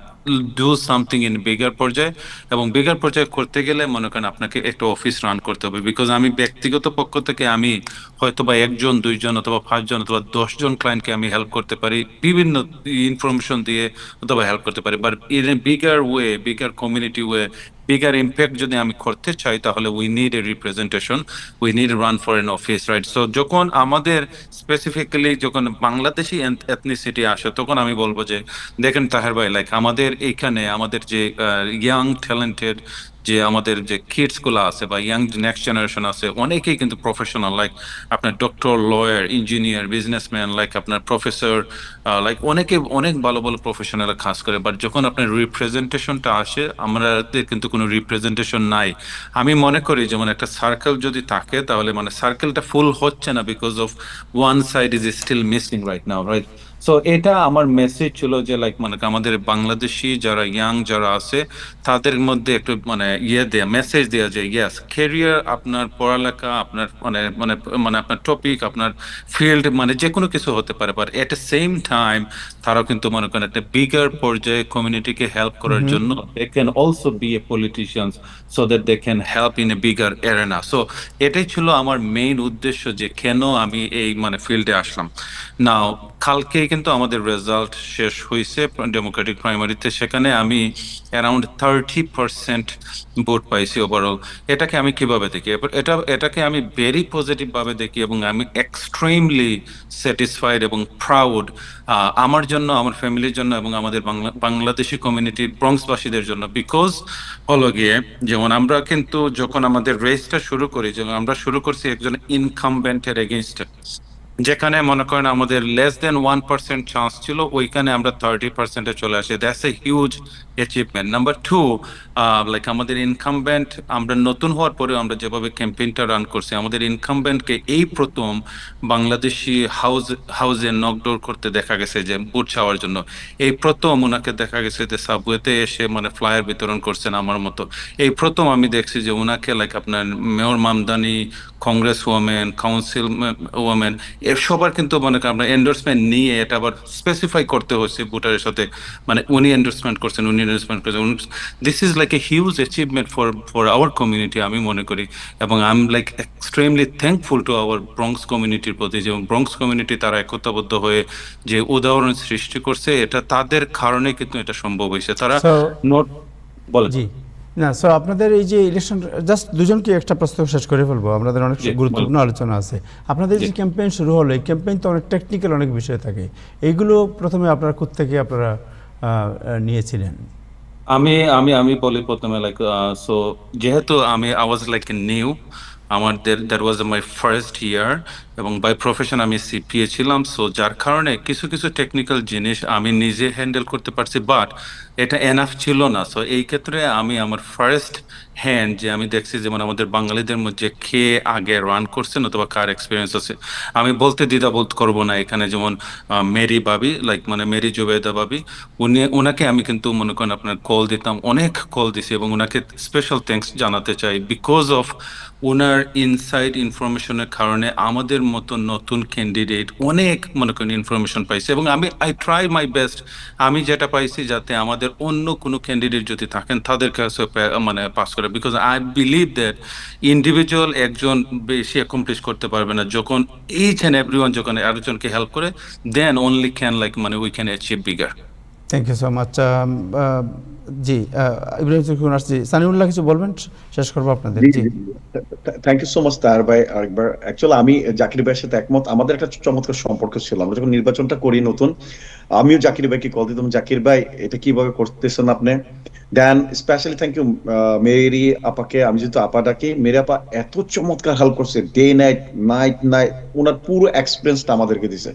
ডু সামথিং ইন বিগার পর্যায়ে। এবং বিগার পর্যায়ে করতে গেলে মনে করেন আপনাকে একটা অফিস রান করতে হবে। বিকজ আমি ব্যক্তিগত পক্ষ থেকে আমি হয়তো বা 1 জন 2 জন অথবা 5 জন অথবা 10 জন ক্লায়েন্টকে আমি হেল্প করতে পারি, বিভিন্ন ইনফরমেশন দিয়ে অথবা হেল্প করতে পারি। But in a bigger way, bigger community way, bigger impact যদি আমি করতে চাই, তাহলে we need a representation, we need run for N office, right? So যখন আমাদের স্পেসিফিক্যালি যখন বাংলাদেশি এথনিসিটি আসে, তখন আমি বলবো যে দেখেন তাহের ভাই, লাইক আমাদের এইখানে আমাদের যে ইয়াং ট্যালেন্টেড যে আমাদের যে কিডস গুলো আছে বা ইয়াং নেক্সট জেনারেশন আছে, অনেকেই কিন্তু প্রফেশনাল, লাইক আপনার doctor, lawyer, engineer, businessman, like আপনার প্রফেসর, লাইক অনেকে অনেক ভালো ভালো প্রফেশনাল কাজ করে। বাট যখন আপনার রিপ্রেজেন্টেশনটা আসে, আমাদের কিন্তু কোনো রিপ্রেজেন্টেশন নাই। আমি মনে করি যেমন একটা সার্কেল যদি থাকে, তাহলে সার্কেলটা ফুল হচ্ছে না, because of one side is still missing right now, right? So এটা আমার মেসেজ ছিল যে লাইক আমাদের বাংলাদেশি যারা ইয়াং যারা আছে, তাদের মধ্যে একটু দেয়া, মেসেজ দেওয়া যে ইয়েস, ক্যারিয়ার, আপনার পড়ালেখা, আপনার আপনার টপিক, আপনার ফিল্ড, যে কোনো কিছু হতে পারে। But at the same time তারাও কিন্তু মনে করেন একটা বিগার পর্যায়ে কমিউনিটিকে হেল্প করার জন্য they can also be a politicians, so that they can help in a bigger arena. So এটাই ছিল আমার মেইন উদ্দেশ্য যে কেন আমি এই ফিল্ডে আসলাম। নাও কালকে কিন্তু আমাদের রেজাল্ট শেষ হয়েছে ডেমোক্রেটিক প্রাইমারিতে, সেখানে আমি অ্যারাউন্ড 30% ভোট পাইছি ওভারঅল। এটাকে আমি কিভাবে দেখি? এটাকে আমি ভেরি পজিটিভ ভাবে দেখি, এবং আমি এক্সট্রিমলি স্যাটিসফাইড এবং প্রাউড আমার জন্য, আমার ফ্যামিলির জন্য, এবং আমাদের বাংলাদেশি কমিউনিটি ব্রঙ্কসবাসীদের জন্য। বিকজ হলো গিয়ে যেমন আমরা কিন্তু যখন আমাদের রেসটা শুরু করি, যেমন আমরা শুরু করছি একজন ইনকামবেন্টের এগেইনস্টে, যেখানে মনে করেন আমাদের লেস দেন 1% চান্স ছিল, ওইখানে আমরা 30%-এ চলে আসি। That's a huge achievement. Number 2, like আমাদের ইনকামবেন্ট, আমরা নতুন হওয়ার পরেও আমরা যেভাবে ক্যাম্পেইনটা রান করছি, আমাদের ইনকামবেন্টকে এই প্রথম বাংলাদেশি হাউজে নকডোর করতে দেখা গেছে যে ভোট চাওয়ার জন্য। এই প্রথম ওনাকে দেখা গেছে যে সাবওয়েতে এসে ফ্লায়ার বিতরণ করছেন আমার মতো। এই প্রথম আমি দেখছি যে ওনাকে লাইক আপনার mayor Mamdani Congress women, council women, এর সবার কিন্তু মনে করেন আমরা এন্ডোর্সমেন্ট নিয়ে এটা আবার স্পেসিফাই করতে হচ্ছে ভোটারের সাথে, মানে উনি এন্ডোর্সমেন্ট করছেন, উনি এন্ডোর্সমেন্ট করছেন। This is like a huge achievement for our community আমি মনে করি, এবং I am like extremely thankful to our Bronx কমিউনিটির প্রতি, যে ব্রঙ্কস কমিউনিটি তারা একতাবদ্ধ হয়ে যে উদাহরণ সৃষ্টি করছে, এটা তাদের কারণে কিন্তু এটা সম্ভব হয়েছে। তারা So, নোট বলে। জি না, সো আপনাদের এই যে ইলেকশন, জাস্ট দুজনকে একটা প্রশ্ন শেষ করে ফেলবো, আমাদের অনেক জি, গুরুত্বপূর্ণ আলোচনা আছে। আপনাদের যে জি। ক্যাম্পেইন শুরু হলো, এই ক্যাম্পেইন তো অনেক টেকনিক্যাল অনেক বিষয় থাকে, এইগুলো প্রথমে আপনারা কোত্থেকে আপনারা নিয়েছিলেন? আমি আমি আমি বলি প্রথমে, লাইক সো যেহেতু আমি আই ওয়াজ লাইক নিউ, আমার that was my first year, এবং বাই প্রফেশন আমি সিপিএ ছিলাম। সো যার কারণে কিছু কিছু টেকনিক্যাল জিনিস আমি নিজে হ্যান্ডেল করতে পারছি, বাট এটা এনাফ ছিল না। সো এই ক্ষেত্রে আমি আমার ফার্স্ট হ্যান্ড যে আমি দেখছি, যেমন আমাদের বাঙালিদের মধ্যে কে আগে রান করছেন অথবা কার এক্সপিরিয়েন্স আছে, আমি বলতে দ্বিধাবোধ করব না এখানে। যেমন মেরি বাবি, লাইক মানে মেরি জুবেদা বাবি, ওনাকে আমি কিন্তু মনে করেন আপনার কল দিতাম, অনেক কল দিছি, এবং ওনাকে স্পেশাল থ্যাঙ্কস জানাতে চাই। বিকজ অফ ওনার ইনসাইড ইনফরমেশনের কারণে আমাদের মতো নতুন ক্যান্ডিডেট অনেক মনে করেন ইনফরমেশন পাইছে, এবং আই ট্রাই মাই বেস্ট আমি যেটা পাইছি যাতে আমাদের অন্য কোনো ক্যান্ডিডেট যদি থাকেন তাদের কাছে মানে পাস করে। Because I believe that individual একজন বেশি অ্যাকমপ্লিশ করতে পারবে না, যখন ইচ অ্যান্ড এভরিওয়ান যখন আরেকজনকে হেল্প করে, দেন অনলি ক্যান লাইক মানে we can achieve bigger. Thank you so much. জি, ইব্রাহিম চৌধুরী আসছি, সানিউল্লাহ কিছু বলবেন, শেষ করবো আপনাদের। জি, thank you so much Taher ভাই। আরেকবার অ্যাকচুয়ালি আমি জাকির ভাইয়ের সাথে একমত, আমাদের একটা চমৎকার সম্পর্ক ছিল। আমরা যখন নির্বাচনটা করি নতুন, আমিও জাকির ভাইকে কল দিতাম, জাকির ভাই এটা কিভাবে করতেছেন আপনি। দেন স্পেশালি থ্যাংক ইউ মেরি আপাকে, আমি যেহেতু আপা ডাকি, মেরি আপা এত চমৎকার হেল্প করছে, ডে নাইট নাইট নাইট, ওনার পুরো এক্সপিরিয়েন্সটা আমাদেরকে দিছে,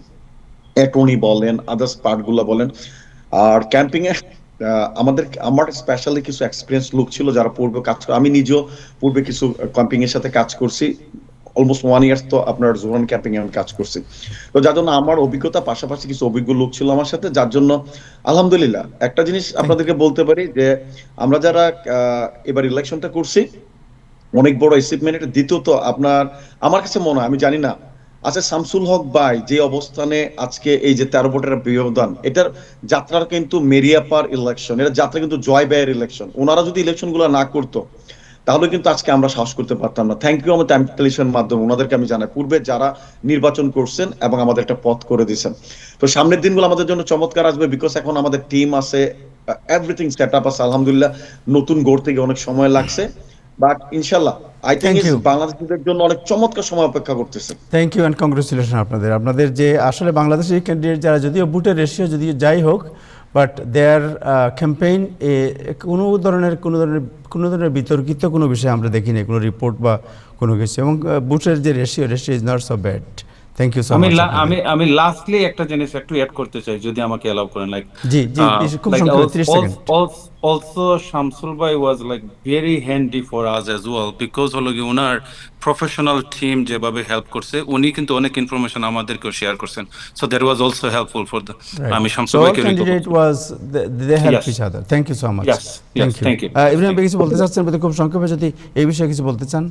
অ্যাটর্নি বলেন, আদার্স পার্ট গুলা বলেন। আর ক্যাম্পিং এ আমার স্পেশালি কিছু এক্সপিরিয়েন্স লোক ছিল যারা পূর্বে কাজ, আমি নিজেও পূর্বে কিছু ক্যাম্পিং এর সাথে কাজ করছি, অলমোস্ট 1 ইয়ার তো আপনার জোরান ক্যাম্পিং এ আমি কাজ করছি। তো যার জন্য আমার অভিজ্ঞতা পাশাপাশি কিছু অভিজ্ঞ লোক ছিল আমার সাথে, যার জন্য আলহামদুলিল্লাহ একটা জিনিস আপনাদেরকে বলতে পারি যে আমরা যারা এবার ইলেকশনটা করছি অনেক বড় অ্যাচিভমেন্ট। এটা দ্বিতীয়ত আপনার আমার কাছে মনে হয়, আমি জানি না, আচ্ছা শামসুল হক ভাই যে অবস্থানে আজকে এই যে 13 ভোটের ব্যবধান, এটার যাত্রার কিন্তু মেরিয়াপার ইলেকশন, এটা যাত্রা কিন্তু জয় ব্যয়ের ইলেকশন। ওনারা যদি ইলেকশন গুলো না করতো তাহলে কিন্তু আজকে আমরা সাহস করতে পারতাম না। থ্যাংক ইউ আমার টাইম টেলিভিশনের মাধ্যমে ওনাদেরকে আমি জানাই, পূর্বে যারা নির্বাচন করছেন এবং আমাদের একটা পথ করে দিয়েছেন। তো সামনের দিনগুলো আমাদের জন্য চমৎকার আসবে, বিকজ এখন আমাদের টিম আছে, এভরিথিং সেট আপ আছে আলহামদুলিল্লাহ। নতুন গড়তে গিয়ে অনেক সময় লাগছে, বাট ইনশাল্লাহ আই থিংক Thank you. বাংলাদেশিদের জন্য অনেক চমৎকার সময় অপেক্ষা করতেছে। থ্যাংক ইউ অ্যান্ড কংগ্রেচুলেশন আপনাদের যে আসলে বাংলাদেশের ক্যান্ডিডেট যারা, যদিও বুটের রেশিও যদিও যাই হোক, বাট দেয়ার ক্যাম্পেইন কোনো ধরনের বিতর্কিত কোনো বিষয় আমরা দেখিনি, কোনো রিপোর্ট বা কোনো কিছু, এবং বুটের যে ratio is not so bad. Thank you so much. আমি লাস্টলি একটা জিনিস একটু অ্যাড করতে চাই যদি আমাকে অ্যালাউ করেন, লাইক জি জি, খুব সংক্ষেপে 30 second. also Shamsul bhai was like very handy for us as well, because হলো কি ওনার প্রফেশনাল টিম যেভাবে হেল্প করছে, উনি কিন্তু অনেক ইনফরমেশন আমাদেরকেও শেয়ার করছেন। So that was also helpful for the, আমি শামসুল ভাইকে candidate was they help Yes. Each other. Thank you so much. Yes, yes, thank you. Ibrahim ভাই কিছু বলতে চাচ্ছেন, খুব সংক্ষেপে যদি এই বিষয়ে কিছু বলতে চান।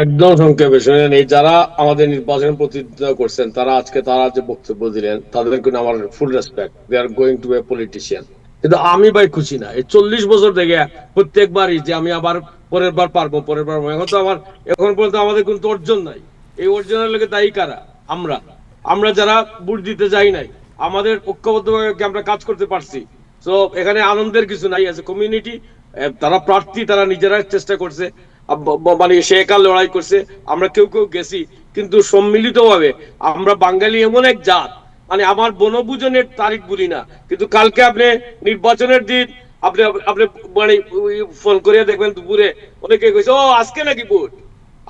একদম সংক্ষেপে শুনেন, এই যারা আমাদের নির্বাচনে প্রতিদ্বন্দ্বিতা করছেন তারা আজকে তারা যে বক্তব্য দিলেন তাদের জন্য আমার full respect, they are going to a politician. কিন্তু আমি ভাই খুশি না, এই 40 বছর থেকে প্রত্যেকবারই যে আমি আবার পরের বার পারবো, এখন তো আমার এখন পর্যন্ত আমাদের কোনো অর্জন নাই। এই অর্জনের লোকে দায়ী কারা? আমরা যারা ভোট দিতে যাই নাই, আমাদের ঐক্যবদ্ধভাবে আমরা কাজ করতে পারছি। তো এখানে আনন্দের কিছু নাই। এজ এ কমিউনিটি তারা প্রার্থী, তারা নিজেরা চেষ্টা করছে, মানে সে একা লড়াই করছে, আমরা কেউ কেউ গেছি, কিন্তু সম্মিলিত ভাবে আমরা বাঙালি এমন এক জাত, মানে আমার বনভোজনের তারিখ বলি না, কিন্তু কালকে আপনি নির্বাচনের দিন আপনি মানে ফোন করিয়া দেখবেন দুপুরে অনেকে কইছে ও আজকে নাকি ভোট,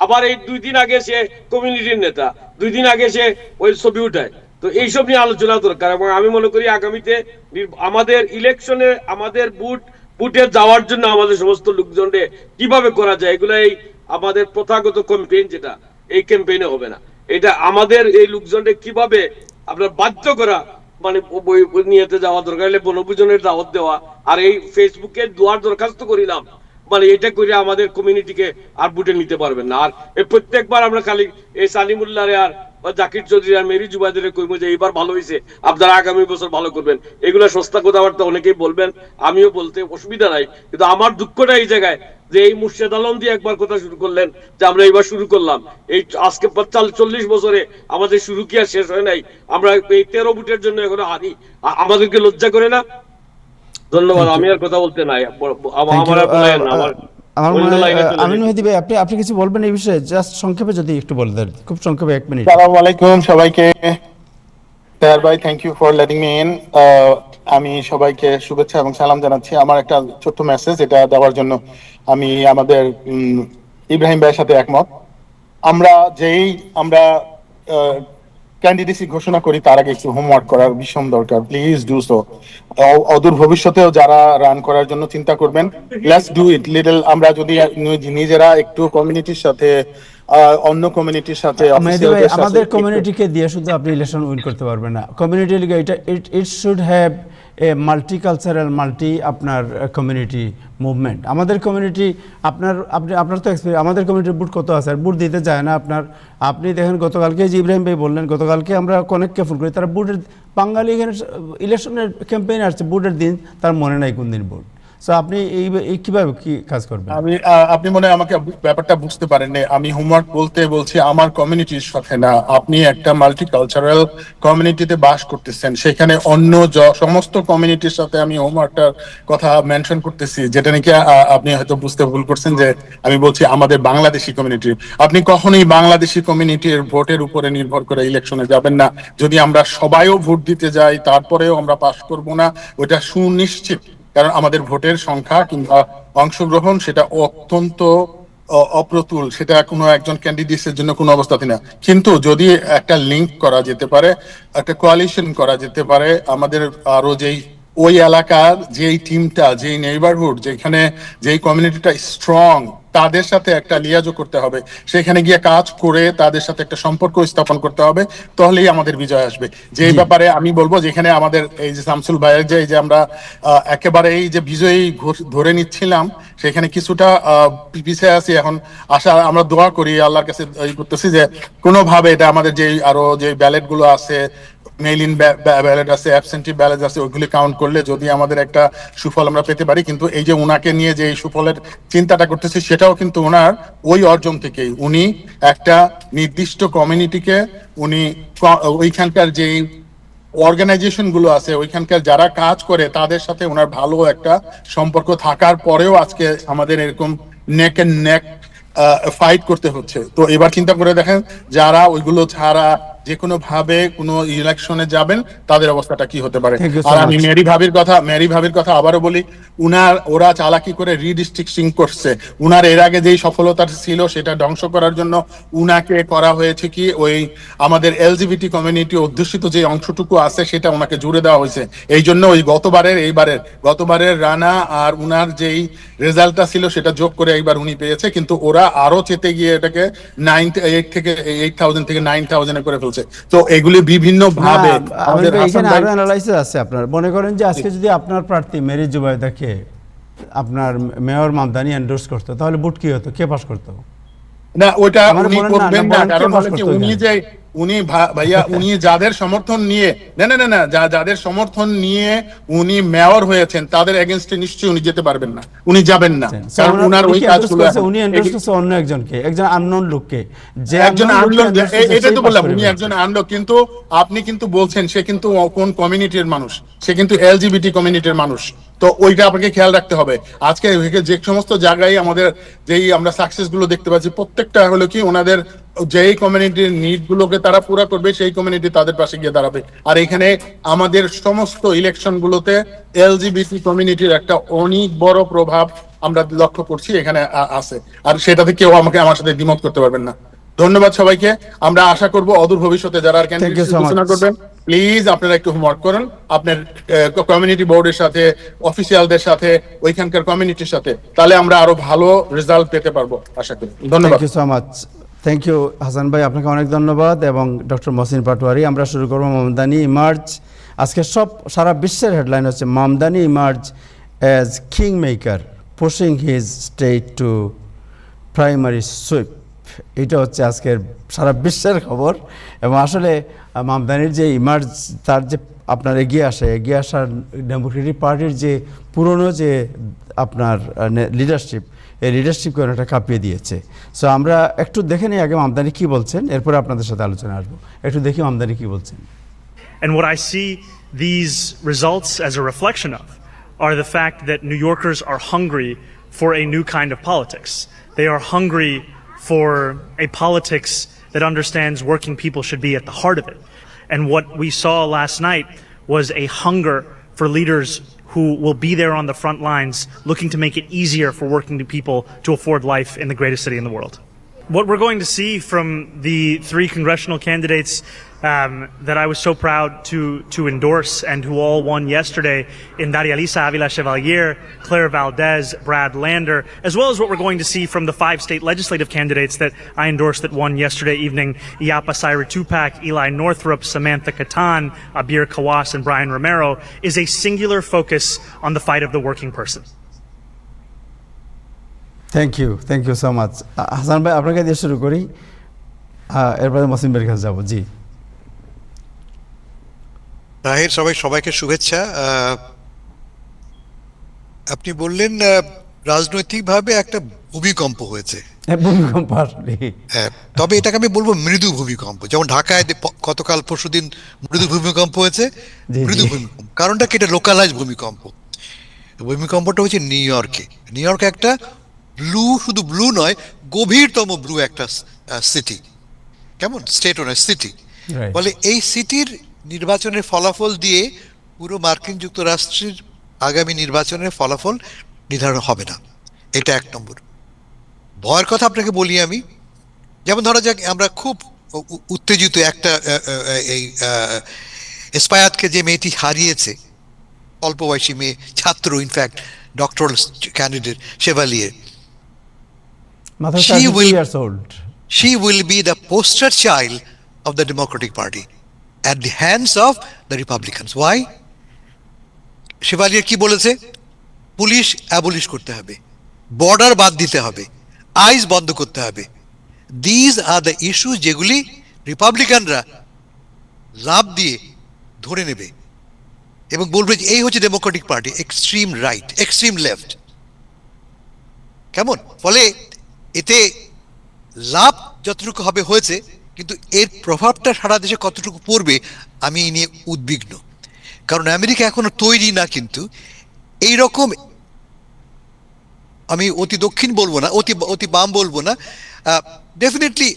আবার এই 2 দিন আগে সে কমিউনিটির নেতা, 2 দিন আগে সে ওই ছবি উঠায়। তো এইসব নিয়ে আলোচনা দরকার, এবং আমি মনে করি আগামীতে আমাদের ইলেকশনে আমাদের বুটে যাওয়ার জন্য আমাদের সমস্ত লোকজনকে কিভাবে করা যায়, এগুলো এই আমাদের প্রথাগত ক্যাম্পেইন যেটা, এই ক্যাম্পেইনে হবে না। এটা আমাদের এই লোকজনকে কিভাবে আপনার বাধ্য করা, মানে নিয়েতে যাওয়া দরকার হলে বনভোজনের দাওয়াত দেওয়া, আর এই ফেসবুকে দোয়ার দরখাস্ত করিলাম মানে এটা করে আমাদের কমিউনিটিকে আর বুটে নিতে পারবেন না। আর এই প্রত্যেকবার আমরা খালি এই সালিমুল্লাহরে আর জাকির চৌধুরী আর মেরি জুবাইদের কইবো যে এইবার ভালো হয়েছে, আপনারা আগামী বছর ভালো করবেন, এগুলা সস্তা কথাবার্তা অনেকেই বলবেন, আমিও বলতে অসুবিধা নাই, কিন্তু আমার দুঃখটা এই জায়গায় যে এই মুর্শেদ আলম দিয়ে একবার কথা শুরু করলেন যে আমরা এইবার শুরু করলাম, এই আজকে 40 বছরে আমাদের শুরু কি আর শেষ হয় নাই? আমরা এই 13 বুটের জন্য এখনো হারি, আমাদেরকে লজ্জা করে না? ধন্যবাদ, আমি আর কথা বলতে নাই, আমার আর বলেন না, আমার আমার অন্য মনে হয় লাইনে চলে আমিন যেতে। মেহেদী ভাই আপনি কিছু বলবেন এই বিষয়ে, জাস্ট সংক্ষেপে যদি একটু বলে দেন, খুব সংক্ষেপে 1 মিনিট। আসসালামু আলাইকুম সবাইকে। তাহের ভাই, thank you for letting me in. আমি সবাইকে শুভেচ্ছা এবং সালাম জানাচ্ছি। আমার একটা ছোট্ট মেসেজ এটা দেওয়ার জন্য, আমি আমাদের ইব্রাহিম ভাইয়ের সাথে একমত। আমরা ক্যান্ডিডেসি ঘোষণা করি তার আগে একটু হোমওয়ার্ক করার ভীষণ দরকার। Please do so. অদূর ভবিষ্যতেও যারা রান করার জন্য চিন্তা করবেন, লেটস ডু ইট লিটল। আমরা যদি নিজেরা একটু কমিউনিটির সাথে, অন্য কমিউনিটির সাথে, মেহেদী ভাই, অফিসিয়ালদের সাথে আমাদের একটু- কমিউনিটিকে দিয়ে শুধু আপনি ইলেকশন উইন করতে পারবেন না। কমিউনিটি লিগে এটা it should have a multicultural আপনার কমিউনিটি মুভমেন্ট। আমাদের কমিউনিটি আপনার তো এক্সপিরিয়েন্স, আমাদের কমিউনিটির বুট কত আছে, আর বুট দিতে যায় না আপনি দেখেন গতকালকে যে ইব্রাহিম ভাই বললেন, গতকালকে আমরা অনেককে ফোন করি, তারা বুটের বাঙালি এখানে ইলেকশনের ক্যাম্পেইন আসছে, বুটের দিন তার মনে নাই কোন দিন বুট। সো আপনি এই কিভাবে কি কাজ করবেন? আপনি মনে হয় আমাকে ব্যাপারটা বুঝতে পারেননি। আমি হোমওয়ার্ক বলছি আমার কমিউনিটির সাথে না। আপনি একটা মাল্টিকালচারাল কমিউনিটিতে বাস করতেছেন, সেখানে অন্য সমস্ত কমিউনিটির সাথে আমি হোমওয়ার্কটার কথা মেনশন করতেছি, যেটা নাকি আপনি হয়তো বুঝতে ভুল করছেন যে আমি বলছি আমাদের বাংলাদেশি কমিউনিটি। আপনি কখনোই বাংলাদেশি কমিউনিটির ভোটের উপরে নির্ভর করে ইলেকশনে যাবেন না। যদি আমরা সবাইও ভোট দিতে যাই তারপরেও আমরা পাস করব না, ওটা সুনিশ্চিত। কারণ আমাদের ভোটের সংখ্যা কিংবা অংশগ্রহণ সেটা অত্যন্ত অপ্রতুল, সেটা কোনো একজন ক্যান্ডিডেটের জন্য কোনো অবস্থাতে না। কিন্তু যদি একটা লিঙ্ক করা যেতে পারে, একটা কোয়ালিশন করা যেতে পারে, আমাদের আরো ওই এলাকার যেই টিমটা, যেই নেইবারহুড, যেখানে যেই কমিউনিটিটা স্ট্রং, তাদের সাথে একটা লিয়াজো করতে হবে, সেখানে গিয়ে কাজ করে তাদের সাথে একটা সম্পর্ক স্থাপন করতে হবে, তাহলেই আমাদের বিজয় আসবে। যে ব্যাপারে আমি বলবো, যেখানে আমাদের এই যে শামসুল ভাইয়ের যে আমরা একেবারে এই যে বিজয়ী ধরে নিচ্ছিলাম, সেখানে কিছুটা পিছিয়ে আছি। এখন আমরা দোয়া করি আল্লাহর কাছে, করতেছি যে কোনোভাবে এটা আমাদের আরো যে ব্যালেট গুলো আছে, মেইল ইন ব্যালেট আছে, অ্যাবসেন্টি ব্যালেট আছে, ওইগুলি কাউন্ট করলে যদি আমাদের একটা সুফল আমরা পেতে পারি। কিন্তু এই যে উনাকে নিয়ে যে সুফলের চিন্তাটা করতেছি, সেটাও কিন্তু ওনার ওই অর্জন থেকেই। উনি একটা নির্দিষ্ট কমিউনিটিকে উনি ওইখানকার যে অর্গানাইজেশন গুলো আছে, ওইখানকার যারা কাজ করে তাদের সাথে ওনার ভালো একটা সম্পর্ক থাকার পরেও আজকে আমাদের এরকম নেক এন্ড নেক ফাইট করতে হচ্ছে। তো এবার চিন্তা করে দেখেন, যারা ওইগুলো ছাড়া যে কোনো ভাবে কোনো ইলেকশনে যাবেন, তাদের অবস্থাটা কি হতে পারে। আর আমি মেরি ভাবির কথা আবারও বলি, ওরা চালাকি করে রিডিস্ট্রিক্টিং করছে। উনার এর আগে যেই সফলতা ছিল সেটা ধ্বংস করার জন্য উনাকে করা হয়েছে কি, ওই আমাদের এলজিবিটি কমিউনিটি অধ্যুষিত যে অংশটুকু আছে সেটা ওনাকে জুড়ে দেওয়া হয়েছে। এই জন্য ওই গতবারের রানা আর উনার যেই রেজাল্টটা ছিল সেটা যোগ করে এইবার উনি পেয়েছে। কিন্তু ওরা আরো চেতে গিয়ে এটাকে 8,000 থেকে 9,000 করে ফেলছে। তো এগুলি বিভিন্ন ভাবে এখানে আরো অ্যানালাইসিস আছে আপনার। মনে করেন যে আজকে যদি আপনার প্রার্থী মেরি জুবাইদাকে আপনার মেয়র মামদানি এন্ডোর্স করতো, তাহলে ভোট কি হতো, কে পাস করতো? না, ওটা উনি করবেন না। কারণ উনি যাদের সমর্থন নিয়ে যাদের সমর্থন নিয়ে উনি মেয়র হয়েছেন, তাদের এগেইনস্টে নিশ্চয়ই উনি যেতে পারবেন না, উনি যাবেন না। কারণ উনার ওই কাজগুলো উনি এন্ডোর্স করছে অন্য একজনকে, একজন আননোন লোককে, যে একজন আনলোক। এটা তো বললাম, উনি একজন আনলোক। কিন্তু আপনি কিন্তু বলছেন সে কিন্তু কোন কমিউনিটির মানুষ, সে কিন্তু এলজিবিটি কমিউনিটির মানুষ। তো ওইটা আপনাকে খেয়াল রাখতে হবে। আজকে যে সমস্ত জায়গায় আমাদের আমরা সাকসেস গুলো দেখতে পাচ্ছি, প্রত্যেকটা হলো কি ওনাদের যেই কমিউনিটির নিড গুলোকে তারা পুরা করবে, সেই কমিউনিটি তাদের পাশে গিয়ে দাঁড়াবে। আর এখানে আমাদের সমস্ত ইলেকশন গুলোতে এলজিবিটি কমিউনিটির একটা অনেক বড় প্রভাব আমরা লক্ষ্য করছি এখানে আছে। আর সেটাতে কেউ আমার সাথে দ্বিমত করতে পারবেন না। ধন্যবাদ সবাইকে। আমরা আশা করব অদূর ভবিষ্যতে যারা ক্যান্ডিডেট ঘোষণা করবেন, প্লিজ আপনারা একটু হোমওয়ার্ক করুন আপনার কমিউনিটি বোর্ডের সাথে, অফিসিয়ালদের সাথে, ওইখানকার কমিউনিটির সাথে, তাহলে আমরা আরো ভালো রেজাল্ট পেতে পারবো আশা করি। ধন্যবাদ। Thank you so much. Thank you Hasan ভাই, আপনাকে অনেক ধন্যবাদ। এবং ডক্টর মহসিন পাটোয়ারি। আমরা শুরু করবো মামদানি ইমার্জ। আজকে সারা বিশ্বের হেডলাইন হচ্ছে Mamdani emerge as king maker, pushing his state to primary sweep. এটা হচ্ছে আজকের সারা বিশ্বের খবর। এবং আসলে মামদানির যে ইমার্জ, তার যে আপনার এগিয়ে আসার ডেমোক্রেটিক পার্টির যে পুরনো যে আপনার লিডারশিপ, এই লিডারশিপকে অনেকটা কাঁপিয়ে দিয়েছে। সো আমরা একটু দেখে নিই আগে মামদানি কী বলছেন, এরপরে আপনাদের সাথে আলোচনা আসবো। একটু দেখি মামদানি কী বলছেন। And what I see these results as a reflection of are the fact that New Yorkers are hungry for a new kind of politics. They are hungry for a politics that understands working people should be at the heart of it. And what we saw last night was a hunger for leaders who will be there on the front lines, looking to make it easier for working people to afford life in the greatest city in the world. What we're going to see from the three congressional candidates that I was so proud to endorse and who all won yesterday in Daria Lisa Avila Chevalier, Claire Valdez, Brad Lander, as well as what we're going to see from the 5 state legislative candidates that I endorsed that won yesterday evening, Iapa Syra Tupac, Eli Northrup, Samantha Katan, Abir Kawas, and Brian Romero, is a singular focus on the fight of the working person. Thank you so much. Hasan ভাই, আপনাকে দিয়ে শুরু করি, এরপরে মসিম ভাইয়ের কাছে যাবো। জি তাহের, সবাইকে শুভেচ্ছা। আপনি বললেন রাজনৈতিকভাবে একটা ভূমিকম্প হয়েছে। ভূমিকম্প আসলে, তবে এটাকে আমি বলবো মৃদু ভূমিকম্প। যেমন ঢাকায় গতকাল পরশুদিন মৃদু ভূমিকম্প হয়েছে। মৃদু ভূমিকম্প কারণটা কি? এটা লোকালাইজ ভূমিকম্প। ভূমিকম্পটা হচ্ছে নিউ ইয়র্কে একটা ব্লু, শুধু ব্লু নয়, গভীরতম ব্লু একটা সিটি। কেমন স্টেট নয়, সিটি। বলে এই সিটির নির্বাচনের ফলাফল দিয়ে পুরো মার্কিন যুক্তরাষ্ট্রের আগামী নির্বাচনের ফলাফল নির্ধারণ হবে না। এটা 1 নম্বর। ভয়ের কথা আপনাকে বলি আমি, যেমন ধরা যাক আমরা খুব উত্তেজিত একটা এই এসপায়াতকে যে মেয়েটি হারিয়েছে, অল্প বয়সী মেয়ে, ছাত্র, in fact doctoral candidate Chevalier, she will be the poster child of the Democratic Party at the hands of the Republicans. Why? Chevalier কি বলেছে? পুলিশ অ্যাবলিশ করতে হবে, বর্ডার বাদ দিতে হবে, আইস বন্ধ করতে হবে। দিজ আর দ্য ইস্যু যেগুলি রিপাবলিকানরা লাভ দিয়ে ধরে নেবে এবং বলবে যে এই হচ্ছে democratic party, extreme right, extreme left. কেমন? ফলে এতে লাভ যতটুকু হবে হয়েছে, কিন্তু এর প্রভাবটা সারা দেশে কতটুকু পড়বে আমি এই নিয়ে উদ্বিগ্ন। কারণ আমেরিকা এখনো তৈরি না, কিন্তু এইরকম, আমি অতি দক্ষিণ বলবো না, অতি বাম বলবো না, ডেফিনেটলি